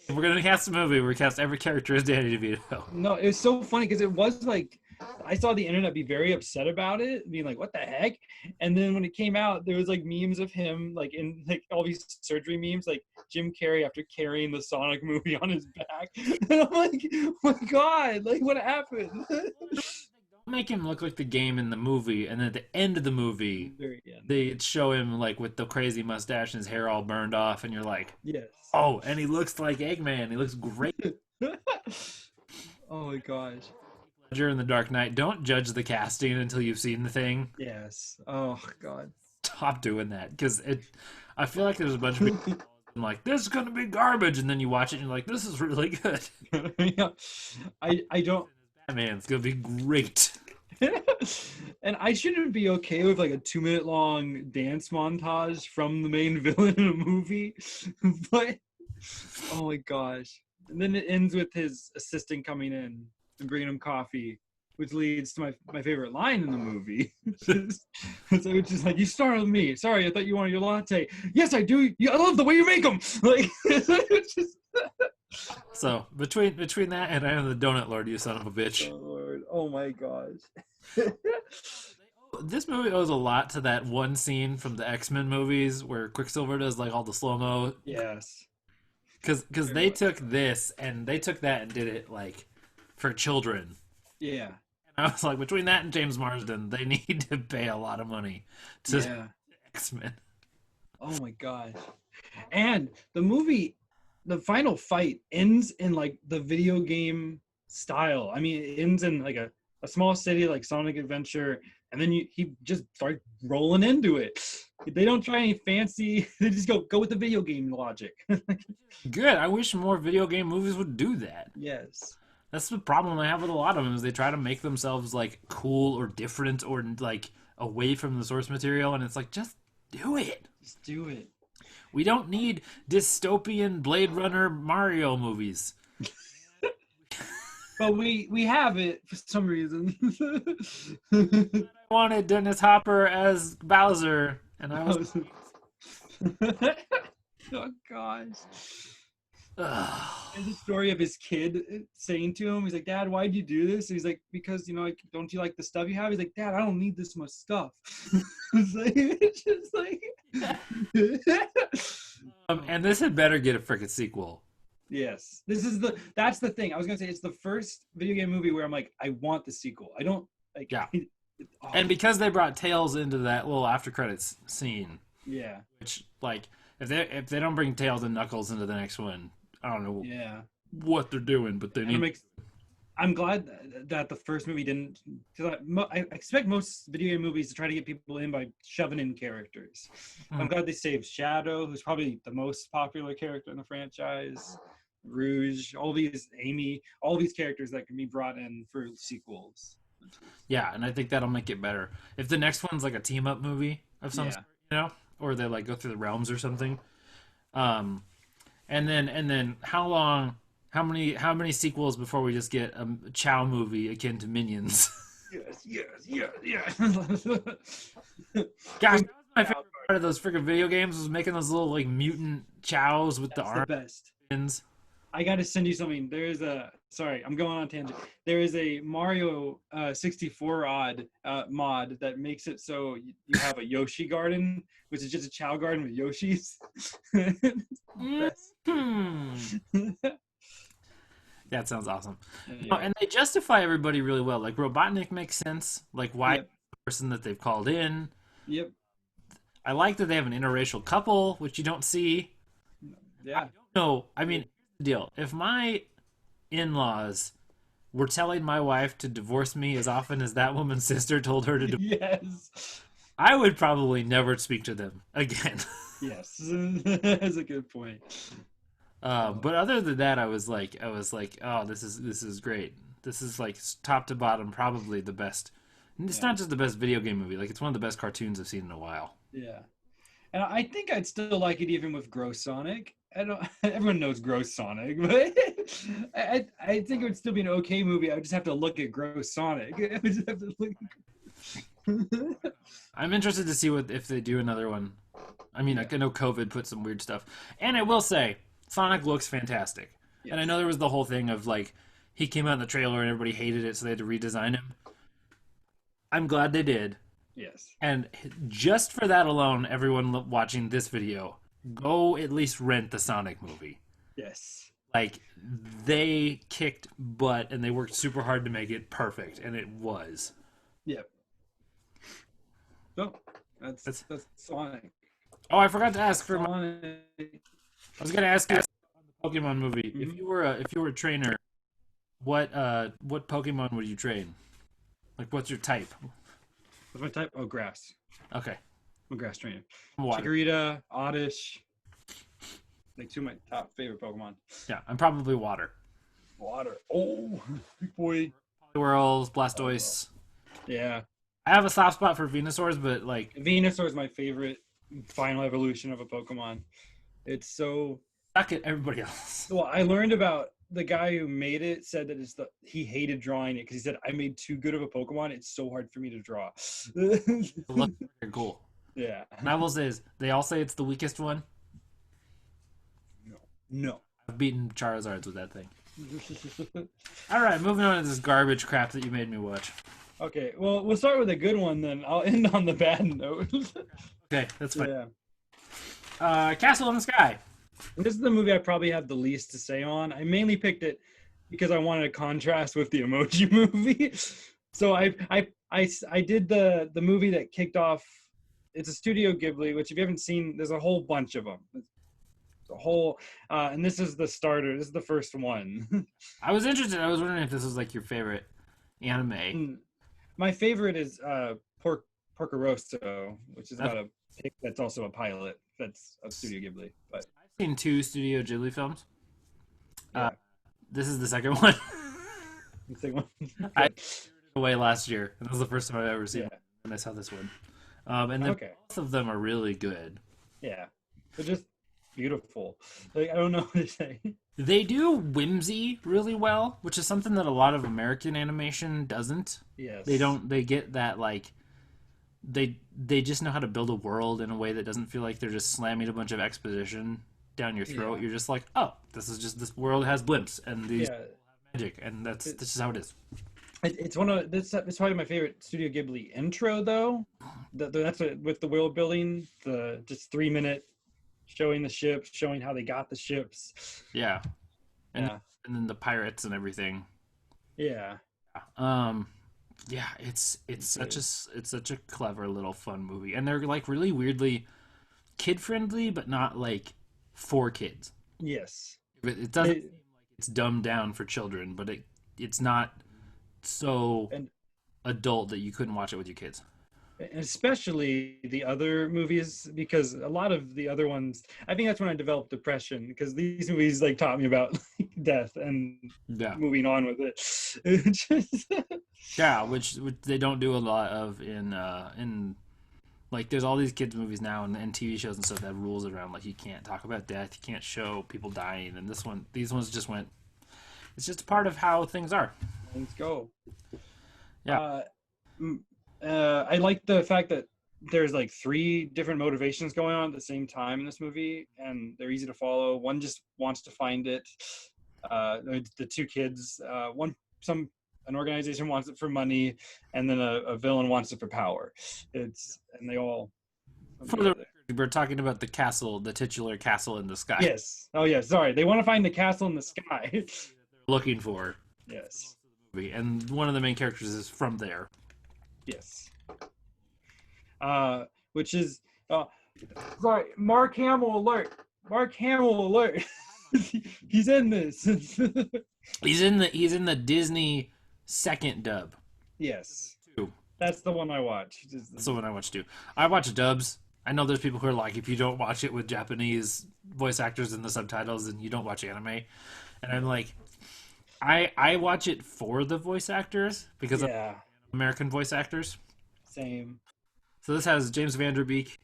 If we're going to cast a movie, we're cast every character as Danny DeVito. No, it was so funny because it was like, I saw the internet be very upset about it, being like, what the heck? And then when it came out, there was like memes of him, like in like all these surgery memes, like Jim Carrey after carrying the Sonic movie on his back. And I'm like, oh my God, like what happened? Don't make him look like the game in the movie, and then at the end of the movie, they show him like with the crazy mustache and his hair all burned off, and you're like, yes. Oh, and he looks like Eggman. He looks great. Oh my gosh. During The Dark Knight, don't judge the casting until you've seen the thing. Yes. Oh God. Stop doing that, because I feel like there's a bunch of people like, this is gonna be garbage, and then you watch it and you're like, this is really good. Yeah. I don't. Batman's gonna be great. And I shouldn't be okay with like a 2-minute long dance montage from the main villain in a movie, but oh my gosh. And then it ends with his assistant coming in and bringing him coffee, which leads to my favorite line in the movie. Which is like, you startled me. Sorry, I thought you wanted your latte. Yes, I do. I love the way you make them. Like, it's just... So between that and I am the Donut Lord, you son of a bitch. Oh Lord! Oh my gosh! this movie owes a lot to that one scene from the X-Men movies where Quicksilver does like all the slow mo. Yes. Because Very they much took so. this and they took that and did it like for children. Yeah. And I was like, between that and James Marsden, they need to pay a lot of money to Yeah. X-Men. Oh my gosh. And the movie, the final fight ends in like the video game style. I mean, it ends in like a small city like Sonic Adventure, and then he just starts rolling into it. They don't try any fancy. They just go with the video game logic. Good. I wish more video game movies would do that. Yes. That's the problem I have with a lot of them is they try to make themselves like cool or different or like away from the source material, and it's like just do it. Just do it. We don't need dystopian Blade Runner Mario movies. But we have it for some reason. I wanted Dennis Hopper as Bowser, and I was. Oh gosh. Ugh. There's a story of his kid saying to him, he's like, Dad, why'd you do this? He's like, because, like, don't you like the stuff you have? He's like, Dad, I don't need this much stuff. It's just like, And this had better get a freaking sequel. yes, that's the thing. I was going to say, it's the first video game movie where I'm like, I want the sequel. I don't, like, Yeah. oh, And because they brought Tails into that little after credits scene, yeah, which, like, if they don't bring Tails and Knuckles into the next one, I don't know yeah. what they're doing, but they And need. I'm glad that the first movie didn't. Because I expect most video game movies to try to get people in by shoving in characters. I'm glad they saved Shadow, who's probably the most popular character in the franchise. Rouge, Amy, all these characters that can be brought in for sequels. Yeah, and I think that'll make it better. If the next one's like a team up movie of some Yeah, sort, or they like go through the realms or something. Um, and then how long? How many sequels before we just get a Chow movie akin to Minions? yes. Gosh, that was my favorite part of those freaking video games was making those little like mutant Chows with the That's the arms. best. I got to send you something. Sorry, I'm going on a tangent. There is a Mario 64 odd mod that makes it so you have a Yoshi garden, which is just a Chow garden with Yoshis. Best. That sounds awesome. Yeah. And they justify everybody really well. Like Robotnik makes sense. Like why Yep. the person that they've called in. Yep. I like that they have an interracial couple, which you don't see. Yeah. No, I mean, here's the deal. If my in-laws were telling my wife to divorce me as often as that woman's sister told her to divorce, Yes. I would probably never speak to them again. Yes. That's a good point. But other than that, I was like, oh, this is great. This is like top to bottom, probably the best. And it's Yeah. not just the best video game movie; like it's one of the best cartoons I've seen in a while. Yeah. And I think I'd still like it even with Gross Sonic. I don't. Everyone knows Gross Sonic, but I think it would still be an okay movie. I would just have to look at Gross Sonic. I would just have to look. I'm interested to see if they do another one. I mean, Yeah. I know COVID put some weird stuff, and I will say Sonic looks fantastic. Yes. And I know there was the whole thing of like he came out in the trailer and everybody hated it, so they had to redesign him. I'm glad they did. Yes. And just for that alone, everyone watching this video, go at least rent the Sonic movie. Yes. Like, they kicked butt and they worked super hard to make it perfect, and it was. Yep. So that's Sonic. Oh, I forgot to ask for my. Sonic. I was gonna ask you on the Pokemon movie. Mhm. If you were a trainer, what Pokemon would you train? Like, what's your type? What's my type? Oh, grass. Okay, I'm a grass trainer. water. Chikorita, Oddish. Like two of my top favorite Pokemon. Yeah, I'm probably water. Water. Oh, big boy. Poliwhirls, Blastoise. Yeah. I have a soft spot for Venusaurs, but like, Venusaur is my favorite final evolution of a Pokemon. It's so suck at everybody else. well. I learned about the guy who made it said that he hated drawing it because he said I made too good of a Pokemon. It's so hard for me to draw. It looks very cool. Yeah. And I will say is they all say it's the weakest one. No. I've beaten Charizards with that thing. All right, moving on to this garbage crap that you made me watch. Okay, well, we'll start with a good one then. I'll end on the bad note. Okay, that's fine. Yeah. Castle in the Sky. And this is the movie I probably have the least to say on. I mainly picked it because I wanted a contrast with the Emoji movie. So I did the movie that kicked off. It's a Studio Ghibli, which if you haven't seen, there's a whole bunch of them. It's a whole, and this is the starter. This is the first one. I was interested. I was wondering if this was like your favorite anime. My favorite is Porco Rosso, which is I've, about a pig that's also a pilot. That's of Studio Ghibli, but I've seen 2 Studio Ghibli films. yeah, This is the second one. the second one. I threw it away last year, and that was the first time I've ever seen Yeah. it when I saw this one. And then Okay. both of them are really good. Yeah, they're just beautiful. Like I don't know what to say. They do whimsy really well, which is something that a lot of American animation doesn't. Yes. They don't. They get that like they just know how to build a world in a way that doesn't feel like they're just slamming a bunch of exposition down your throat. Yeah. You're just like, oh, this world has blimps and these Yeah. magic, and this is how it is. It's one of this. It's probably my favorite Studio Ghibli intro though. That's with the world building. The just 3 minute showing the ships, showing how they got the ships. Yeah, and Yeah. and then the pirates and everything. Yeah. Yeah, it's such a clever little fun movie, and they're like really weirdly kid friendly, but not like for kids. Yes. It doesn't It- seem like it's dumbed down for children, but it's not so and adult that you couldn't watch it with your kids. especially the other movies, because a lot of the other ones, I think that's when I developed depression, because these movies like taught me about death and Yeah, moving on with it. It's just- yeah, which they don't do a lot of in like there's all these kids movies now and TV shows and stuff that have rules around like you can't talk about death, you can't show people dying, and these ones just went. It's just a part of how things are. Let's go. Yeah. I like the fact that there's like 3 different motivations going on at the same time in this movie, and they're easy to follow. One just wants to find it. The 2 kids, an organization wants it for money, and then a villain wants it for power. And they all. For the record, we're talking about the castle, the titular castle in the sky. Yes. Oh yeah. Sorry. They want to find the castle in the sky. Looking for Yes. movie, and one of the main characters is from there. Yes. Which is sorry, Mark Hamill alert. Mark Hamill alert. He's in this. He's in the Disney second dub. Yes. Two. That's the one I watched. That's the one I watch too. I watch dubs. I know there's people who are like, if you don't watch it with Japanese voice actors and the subtitles, then you don't watch anime. And I'm like, I watch it for the voice actors because of Yeah. American voice actors. Same. So this has James Vanderbeek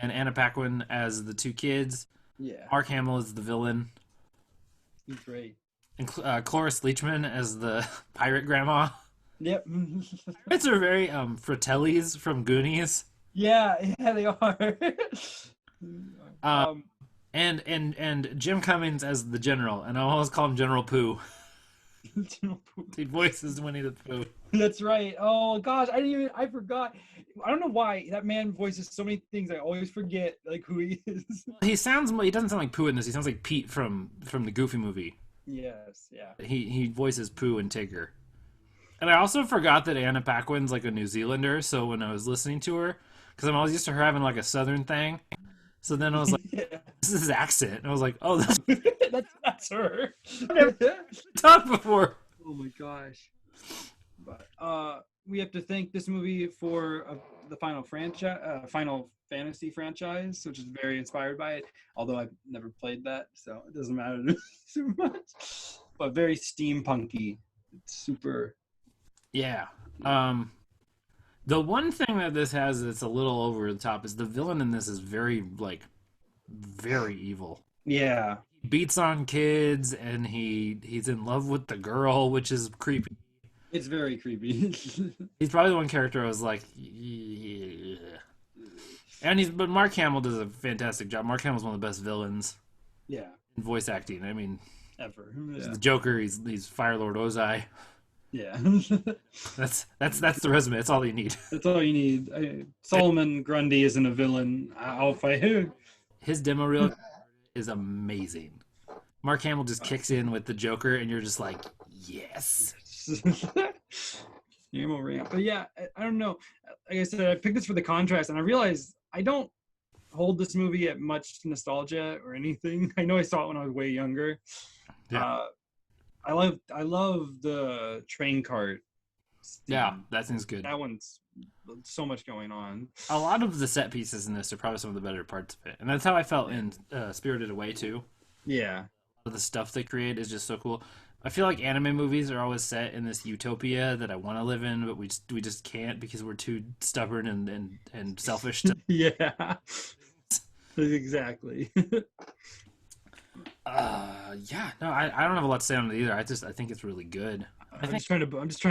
and Anna Paquin as the 2 kids. Yeah. Mark Hamill is the villain. He's great. And Cloris Leachman as the pirate grandma. Yep. It's are very Fratellis from Goonies. Yeah, they are. And Jim Cummings as the general, and I always call him General Pooh. He voices Winnie the Pooh. That's right. Oh gosh, I forgot. I don't know why that man voices so many things. I always forget like who he is. He doesn't sound like Pooh in this. He sounds like Pete from the Goofy movie. Yes, yeah. He voices Pooh and Tigger. And I also forgot that Anna Paquin's like a New Zealander. So when I was listening to her, because I'm always used to her having like a Southern thing. So then I was like, Yeah. this is his accent. And I was like, oh, that's that's her. talked before. Oh my gosh. But we have to thank this movie for the Final Fantasy franchise, which is very inspired by it. Although I've never played that, so it doesn't matter too much. But very steampunky. It's super. Yeah. The one thing that this has that's a little over the top is the villain in this is very very evil. Yeah. He beats on kids and he's in love with the girl, which is creepy. It's very creepy. He's probably the one character I was like, yeah. But Mark Hamill does a fantastic job. Mark Hamill's one of the best villains Yeah. in voice acting. I mean, ever. The Joker, he's Fire Lord Ozai. Yeah. That's the resume. That's all you need. That's all you need. Solomon Grundy isn't a villain. I'll fight him. His demo reel is amazing. Mark Hamill just kicks in with the Joker, and you're just like, yes. But yeah, I don't know. Like I said, I picked this for the contrast, and I realized I don't hold this movie at much nostalgia or anything. I know I saw it when I was way younger. Yeah. I love the train cart scene. Yeah, that thing's good. That one's so much going on. A lot of the set pieces in this are probably some of the better parts of it, and that's how I felt in Spirited Away too. Yeah. The stuff they create is just so cool. I feel like anime movies are always set in this utopia that I want to live in, but we just can't because we're too stubborn and selfish to. Yeah. Exactly. Yeah, no, I don't have a lot to say on it either. I think it's really good. I'm just trying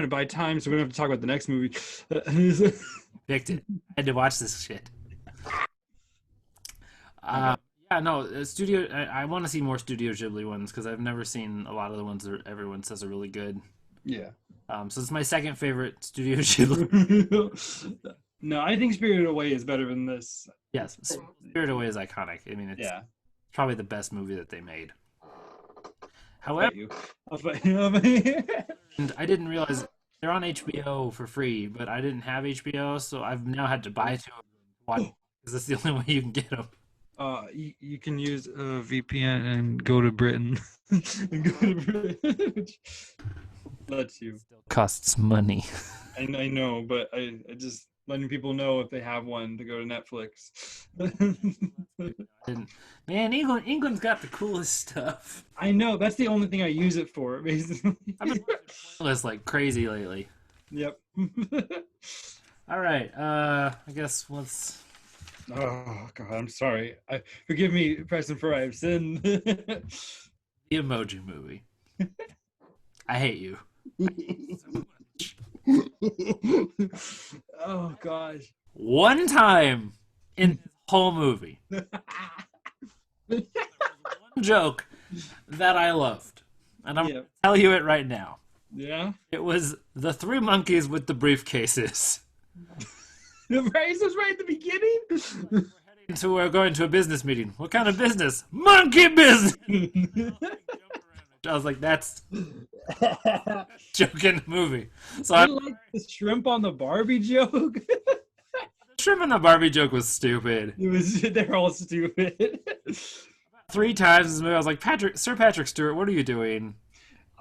to buy time so we don't have to talk about the next movie. Picked it. I had to watch this shit. Yeah, no, studio. I want to see more Studio Ghibli ones because I've never seen a lot of the ones that everyone says are really good. Yeah. So it's my second favorite Studio Ghibli. No, I think Spirited Away is better than this. Yes, Spirited Away is iconic. I mean, it's probably the best movie that they made. However, and I didn't realize they're on HBO for free, but I didn't have HBO, so I've now had to buy two because that's the only way you can get them. You can use a VPN and go to Britain. Which lets you. Costs money. I know, but I just letting people know if they have one to go to Netflix. Man, England's got the coolest stuff. I know, that's the only thing I use it for, basically. I've been watching like crazy lately. Yep. All right, I guess let's. Oh God, I'm sorry. Forgive me, Preston, for I have sinned. The Emoji Movie. I hate you. Oh gosh. One time in the whole movie, one joke that I loved, and I'm gonna tell you it right now. Yeah. It was the three monkeys with the briefcases. The price was right at the beginning. So we're going to a business meeting. What kind of business? Monkey business. I was like, that's joke in the movie. So I like the shrimp on the Barbie joke. Shrimp on the Barbie joke was stupid. They're all stupid. 3 times in this movie, I was like, Sir Patrick Stewart, what are you doing?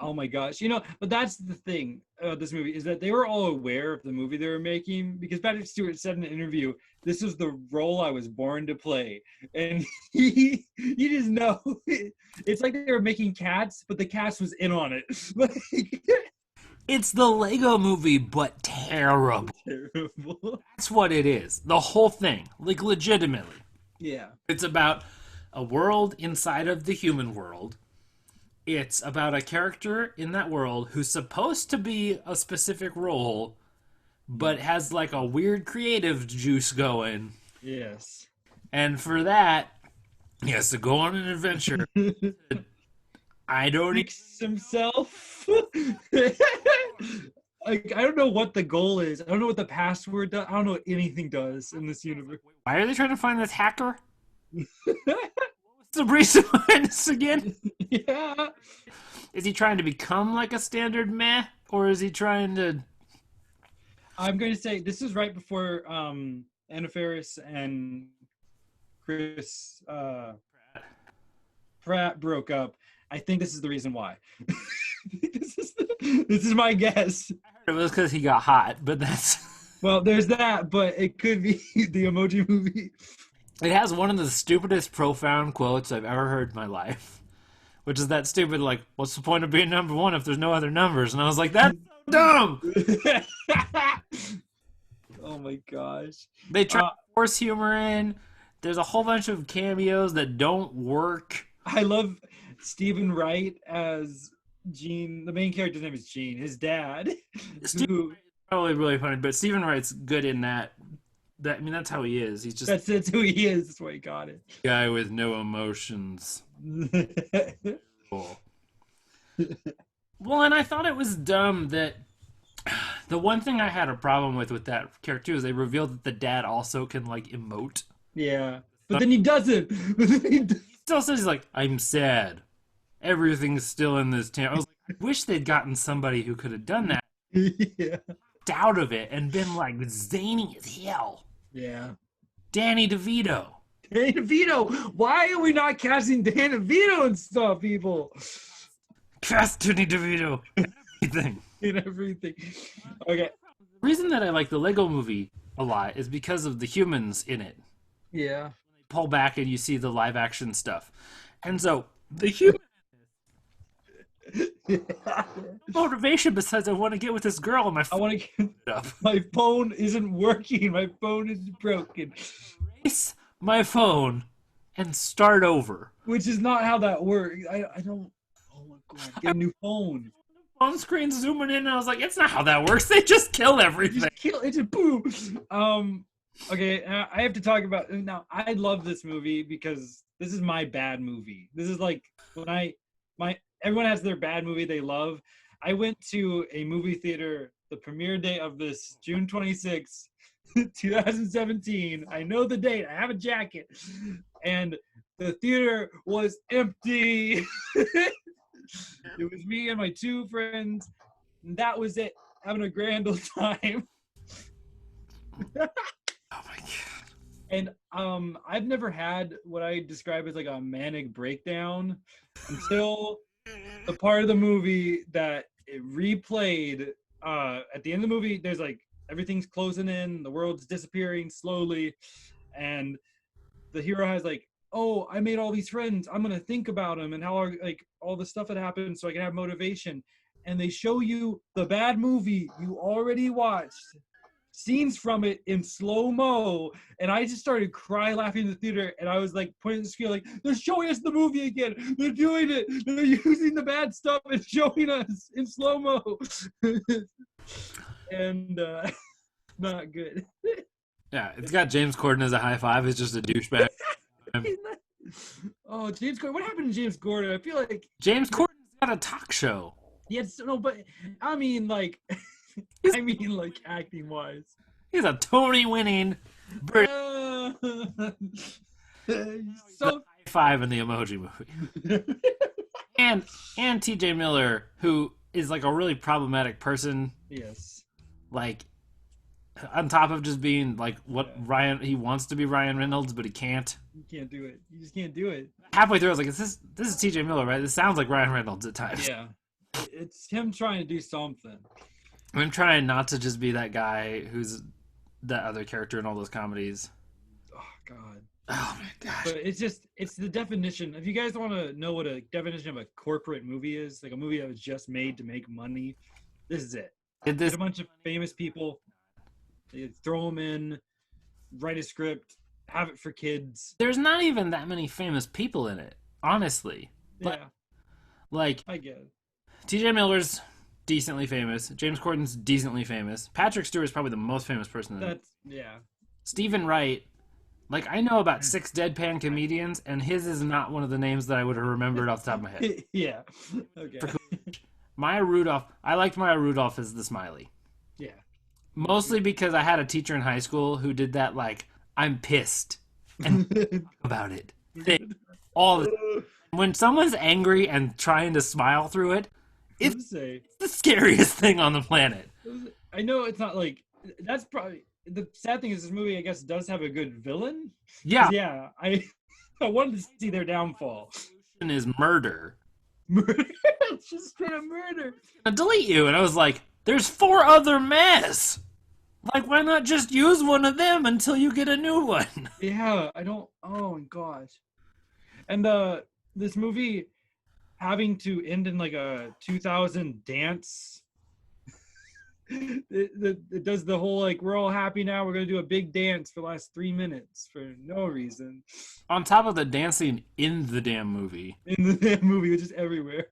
Oh my gosh. But that's the thing about this movie is that they were all aware of the movie they were making because Patrick Stewart said in an interview, this is the role I was born to play. And you just know. It's like they were making Cats, but the cast was in on it. It's the Lego movie, but terrible. Terrible. That's what it is. The whole thing. Like, legitimately. Yeah. It's about a world inside of the human world. It's about a character in that world who's supposed to be a specific role, but has like a weird creative juice going. Yes. And for that, he has to go on an adventure. I don't Fix himself. I don't know what the goal is. I don't know what the password does. I don't know what anything does in this universe. Why are they trying to find this hacker? What's the reason behind this again? Yeah. Is he trying to become like a standard meh? Or is he trying to... I'm going to say this is right before Anna Faris and Chris Pratt broke up. I think this is the reason why. This is my guess. It was because he got hot, but that's... Well, there's that, but it could be the Emoji Movie. It has one of the stupidest profound quotes I've ever heard in my life, which is that stupid, like, what's the point of being number one if there's no other numbers? And I was like, that's so dumb! Oh my gosh. They try to force humor in. There's a whole bunch of cameos that don't work. I love Stephen Wright as Gene. The main character's name is Gene, his dad. Stephen Wright is probably really funny, but Stephen Wright's good in that. I mean, that's how he is. He's just that's who he is. That's why he got it. Guy with no emotions. Cool. Well, and I thought it was dumb that the one thing I had a problem with that character is they revealed that the dad also can like emote. Yeah, but then he doesn't. He still says he's like, "I'm sad. Everything's still in this town." I was like, I wish they'd gotten somebody who could have done that, Yeah. out of it, and been like zany as hell. Yeah. Danny DeVito. Danny DeVito. Why are we not casting Danny DeVito and stuff, people? Cast Danny DeVito. Everything. In everything. Okay. The reason that I like the Lego movie a lot is because of the humans in it. Yeah. Pull back and you see the live action stuff. And so the human motivation besides I want to get with this girl and I want to get up. My phone isn't working. My phone is broken. Erase my phone and start over. Which is not how that works. I don't. Oh my god! Get a new phone. Phone screen zooming in, and I was like, "It's not how that works. They just kill everything." Just kill. It's a boom. Okay. I have to talk about now. I love this movie because this is my bad movie. This is like when everyone has their bad movie they love. I went to a movie theater the premiere day of this June 26th, 2017. I know the date. I have a jacket. And the theater was empty. It was me and my two friends. And that was it. Having a grand old time. Oh my god. And I've never had what I describe as like a manic breakdown until the part of the movie that it replayed. At the end of the movie, there's like everything's closing in, the world's disappearing slowly, and the hero has like, oh, I made all these friends. I'm gonna think about them and how like all the stuff that happened so I can have motivation. And they show you the bad movie you already watched, scenes from it in slow-mo, and I just started crying laughing in the theater, and I was like pointing at the screen like, they're showing us the movie again, they're doing it, they're using the bad stuff and showing us in slow-mo. And not good. Yeah, it's got James Corden as a high five. It's just a douchebag. Oh, James Corden, what happened to James Corden? I feel like James Corden's got a talk show. yes, no, but I mean like acting wise. He's a Tony-winning British. So High five in the Emoji movie. and TJ Miller, who is like a really problematic person. yes. Like, on top of just being like what Ryan, he wants to be Ryan Reynolds, but he can't. You can't do it. You just can't do it. Halfway through, I was like, this is TJ Miller, right? This sounds like Ryan Reynolds at times. Yeah. It's him trying to do something. I'm trying not to just be that guy who's that other character in all those comedies. Oh, God. Oh, my gosh. But it's the definition. If you guys want to know what a definition of a corporate movie is, like a movie that was just made to make money, this is it. Get a bunch of famous people, you throw them in, write a script, have it for kids. There's not even that many famous people in it, honestly. Yeah. Like, I get it. TJ Miller's decently famous. James Corden's decently famous. Patrick Stewart's probably the most famous person in it. Yeah. Stephen Wright, like, I know about 6 deadpan comedians, and his is not one of the names that I would have remembered off the top of my head. Yeah. Okay. Maya Rudolph, I liked Maya Rudolph as the smiley. Yeah. Mostly because I had a teacher in high school who did that, like, I'm pissed and about it thing all the time. When someone's angry and trying to smile through it, it's the scariest thing on the planet. I know it's not like, that's probably, the sad thing is this movie, I guess, does have a good villain. Yeah. Yeah. I wanted to see their downfall. Is murder. Murder. It's just straight up murder. I delete you. And I was like, there's 4 other mess. Like, why not just use one of them until you get a new one? Yeah, I don't, oh my gosh. And this movie having to end in like a 2000 dance. It does the whole like, we're all happy now, we're gonna do a big dance for the last 3 minutes for no reason. On top of the dancing in the damn movie. In the damn movie, which is everywhere.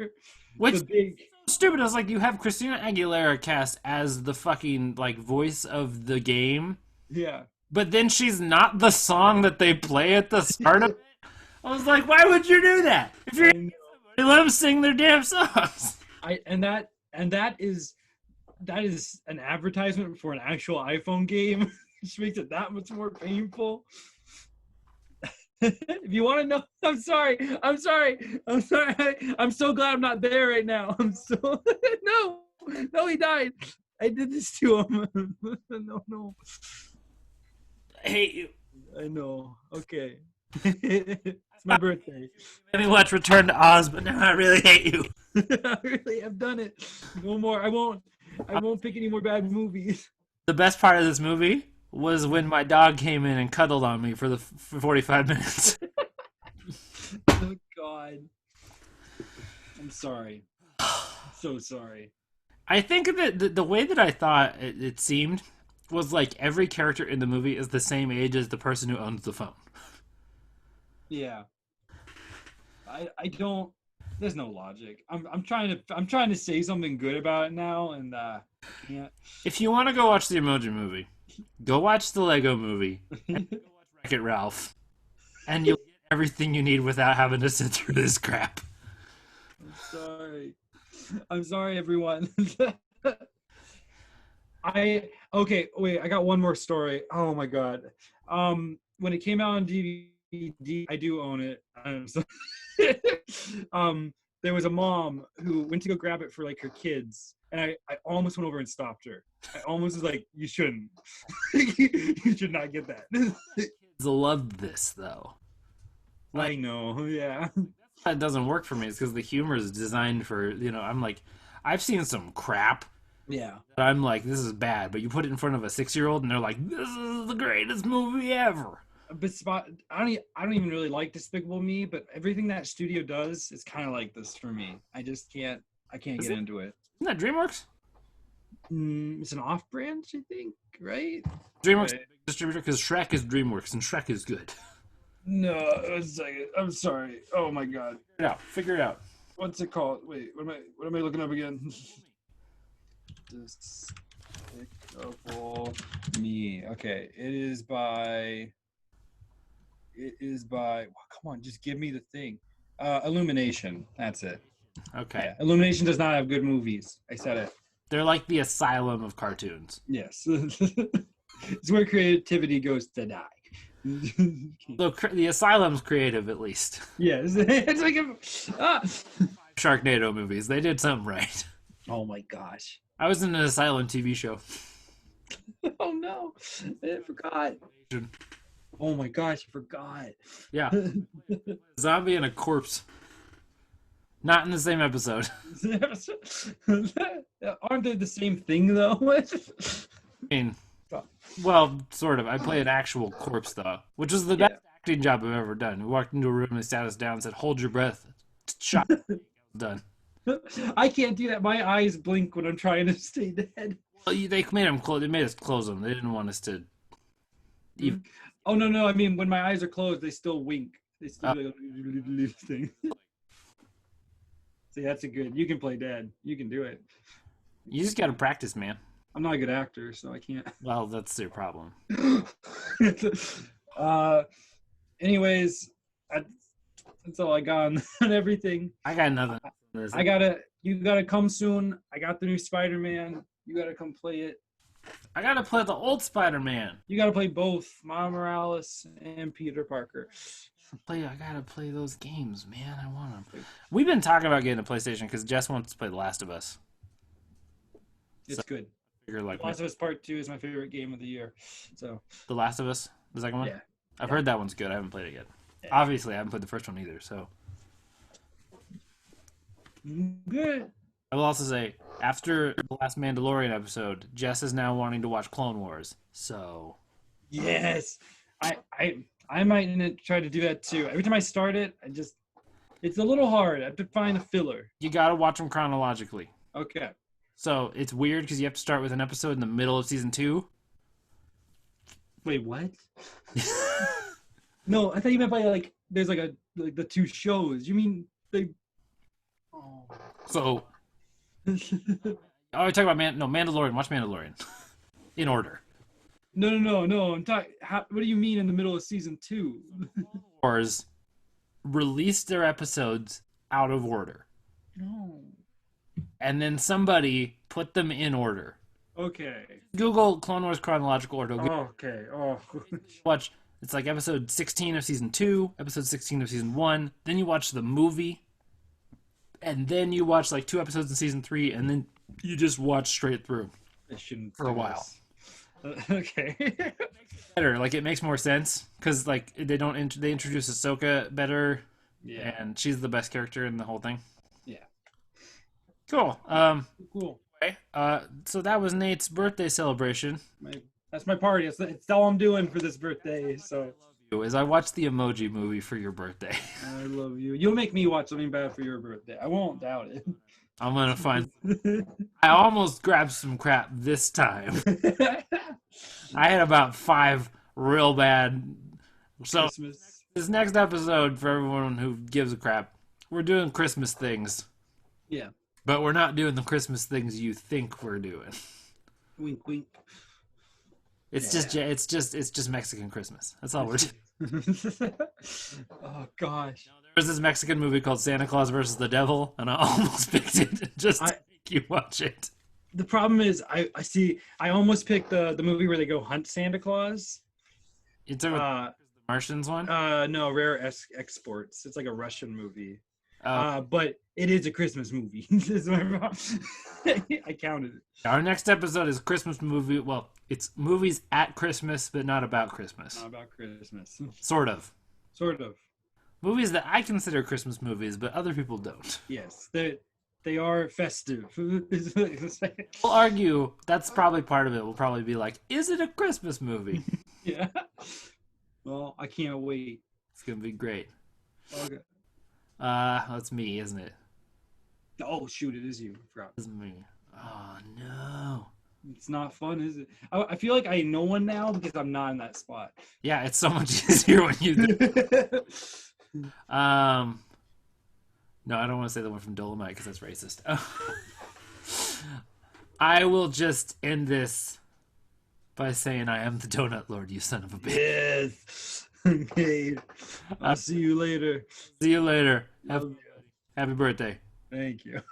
Which big stupid. I was like, you have Christina Aguilera cast as the fucking like voice of the game. Yeah. But then she's not the song that they play at the start of it. I was like, why would you do that? If you're let them sing their damn songs. that is an advertisement for an actual iPhone game, which makes it that much more painful. If you want to know, I'm sorry. I'm so glad I'm not there right now. I'm so no, he died. I did this to him. No. I hate you. I know. Okay. It's my birthday. Maybe watch Return to Oz, but now I really hate you. I really have done it. No more. I won't pick any more bad movies. The best part of this movie was when my dog came in and cuddled on me for 45 minutes. Oh God. I'm sorry. I'm so sorry. I think that the way that I thought it seemed was like every character in the movie is the same age as the person who owns the phone. Yeah. I don't. There's no logic. I'm trying to say something good about it now, and I can't. If you want to go watch the Emoji Movie, go watch the Lego Movie, and go watch Wreck-It Ralph, and you'll get everything you need without having to sit through this crap. I'm sorry, everyone. Wait, I got one more story. Oh my God. When it came out on DVD, I do own it. There was a mom who went to go grab it for like her kids, and I almost went over and stopped her. I almost was like, you shouldn't. You should not get that. Kids loved this though. I know, yeah. That doesn't work for me. It's because the humor is designed for, I'm like, I've seen some crap. Yeah. I'm like, this is bad, but you put it in front of a 6-year-old and they're like, this is the greatest movie ever. But I don't even really like Despicable Me, but everything that studio does is kind of like this for me. I can't get into it. Isn't that DreamWorks? It's an off-brand, I think, right? DreamWorks right. Distributor, because Shrek is DreamWorks and Shrek is good. No, a second. I'm sorry. Oh my God. Figure it out. What's it called? Wait, what am I looking up again? Despicable Me. Okay, it is by. Well, come on, just give me the thing. Illumination. That's it. Okay. Yeah, Illumination does not have good movies. I said it. They're like the asylum of cartoons. Yes. It's where creativity goes to die. So the asylum's creative, at least. Yes. It's like Sharknado movies. They did something right. Oh my gosh. I was in an asylum TV show. Oh no. I forgot. Oh my gosh, I forgot. Yeah. Zombie and a corpse. Not in the same episode. Aren't they the same thing, though? I mean, well, sort of. I play an actual corpse, though, which is the best acting job I've ever done. We walked into a room and they sat us down and said, hold your breath. Shot. Done. I can't do that. My eyes blink when I'm trying to stay dead. Well, they made us close them. They didn't want us to... Even... Oh, no. I mean, when my eyes are closed, they still wink. They still do the thing. See, that's a good... You can play dead. You can do it. You just got to practice, man. I'm not a good actor, so I can't. Well, that's your problem. Anyways, that's all I got on everything. I got nothing. You gotta come soon. I got the new Spider-Man. You gotta come play it. I gotta play the old Spider-Man. You gotta play both Miles Morales and Peter Parker. I gotta play those games, man. I want them. We've been talking about getting a PlayStation because Jess wants to play The Last of Us. It's good. The Last of Us Part 2 is my favorite game of the year. So The Last of Us, the second one? Yeah. I've heard that one's good. I haven't played it yet. Yeah. Obviously, I haven't played the first one either, so. Good. I will also say, after the last Mandalorian episode, Jess is now wanting to watch Clone Wars, so. Yes. I might try to do that too. Every time I start it, it's a little hard. I have to find a filler. You gotta watch them chronologically. Okay. So it's weird because you have to start with an episode in the middle of season 2. Wait, what? No, I thought you meant by there's the 2 shows. You mean they? Oh. So. I talk about Mandalorian. Watch Mandalorian, in order. No. I'm talking. What do you mean in the middle of season 2? Wars released their episodes out of order. No. and then somebody put them in order. Okay. Google Clone Wars chronological order. Okay. Oh. Watch. It's like episode 16 of season 2, episode 16 of season 1. Then you watch the movie, and then you watch like 2 episodes in season 3, and then you just watch straight through I shouldn't for a do while. this. Okay. Better, like it makes more sense because like they introduce Ahsoka better, Yeah. and she's the best character in the whole thing. Yeah. Cool. Cool. Okay. So that was Nate's birthday celebration. That's my party. It's all I'm doing for this birthday. So Is I watched the Emoji movie for your birthday. I love you. You'll make me watch something bad for your birthday. I won't doubt it. I'm gonna find. I almost grabbed some crap this time. I had about 5 real bad. So Christmas. this next episode, for everyone who gives a crap, we're doing Christmas things, Yeah. but we're not doing the Christmas things you think we're doing. Wink, wink. It's just Mexican Christmas. That's all we're doing. Oh gosh. There was this Mexican movie called Santa Claus versus the Devil, and I almost picked it just to make you watch it. The problem is, I see. I almost picked the movie where they go hunt Santa Claus. You took the Martians one? No, Rare Exports. It's like a Russian movie. Oh. But it is a Christmas movie. I counted it. Our next episode is Christmas movie. Well, it's movies at Christmas, but not about Christmas. Not about Christmas. Sort of. Sort of. Movies that I consider Christmas movies, but other people don't. Yes, they are festive. We'll argue that's probably part of it. We'll probably be like, is it a Christmas movie? Yeah. Well, I can't wait. It's gonna be great. Okay. That's me, isn't it? Oh shoot, it is you. I forgot. It's me. Oh no. It's not fun, is it? I feel like I know one now because I'm not in that spot. Yeah, it's so much easier when you do. No, I don't want to say the one from Dolemite because that's racist. I will just end this by saying I am the Donut Lord, you son of a bitch. Yes. Okay. I'll see you later. See you later. Happy birthday. Thank you.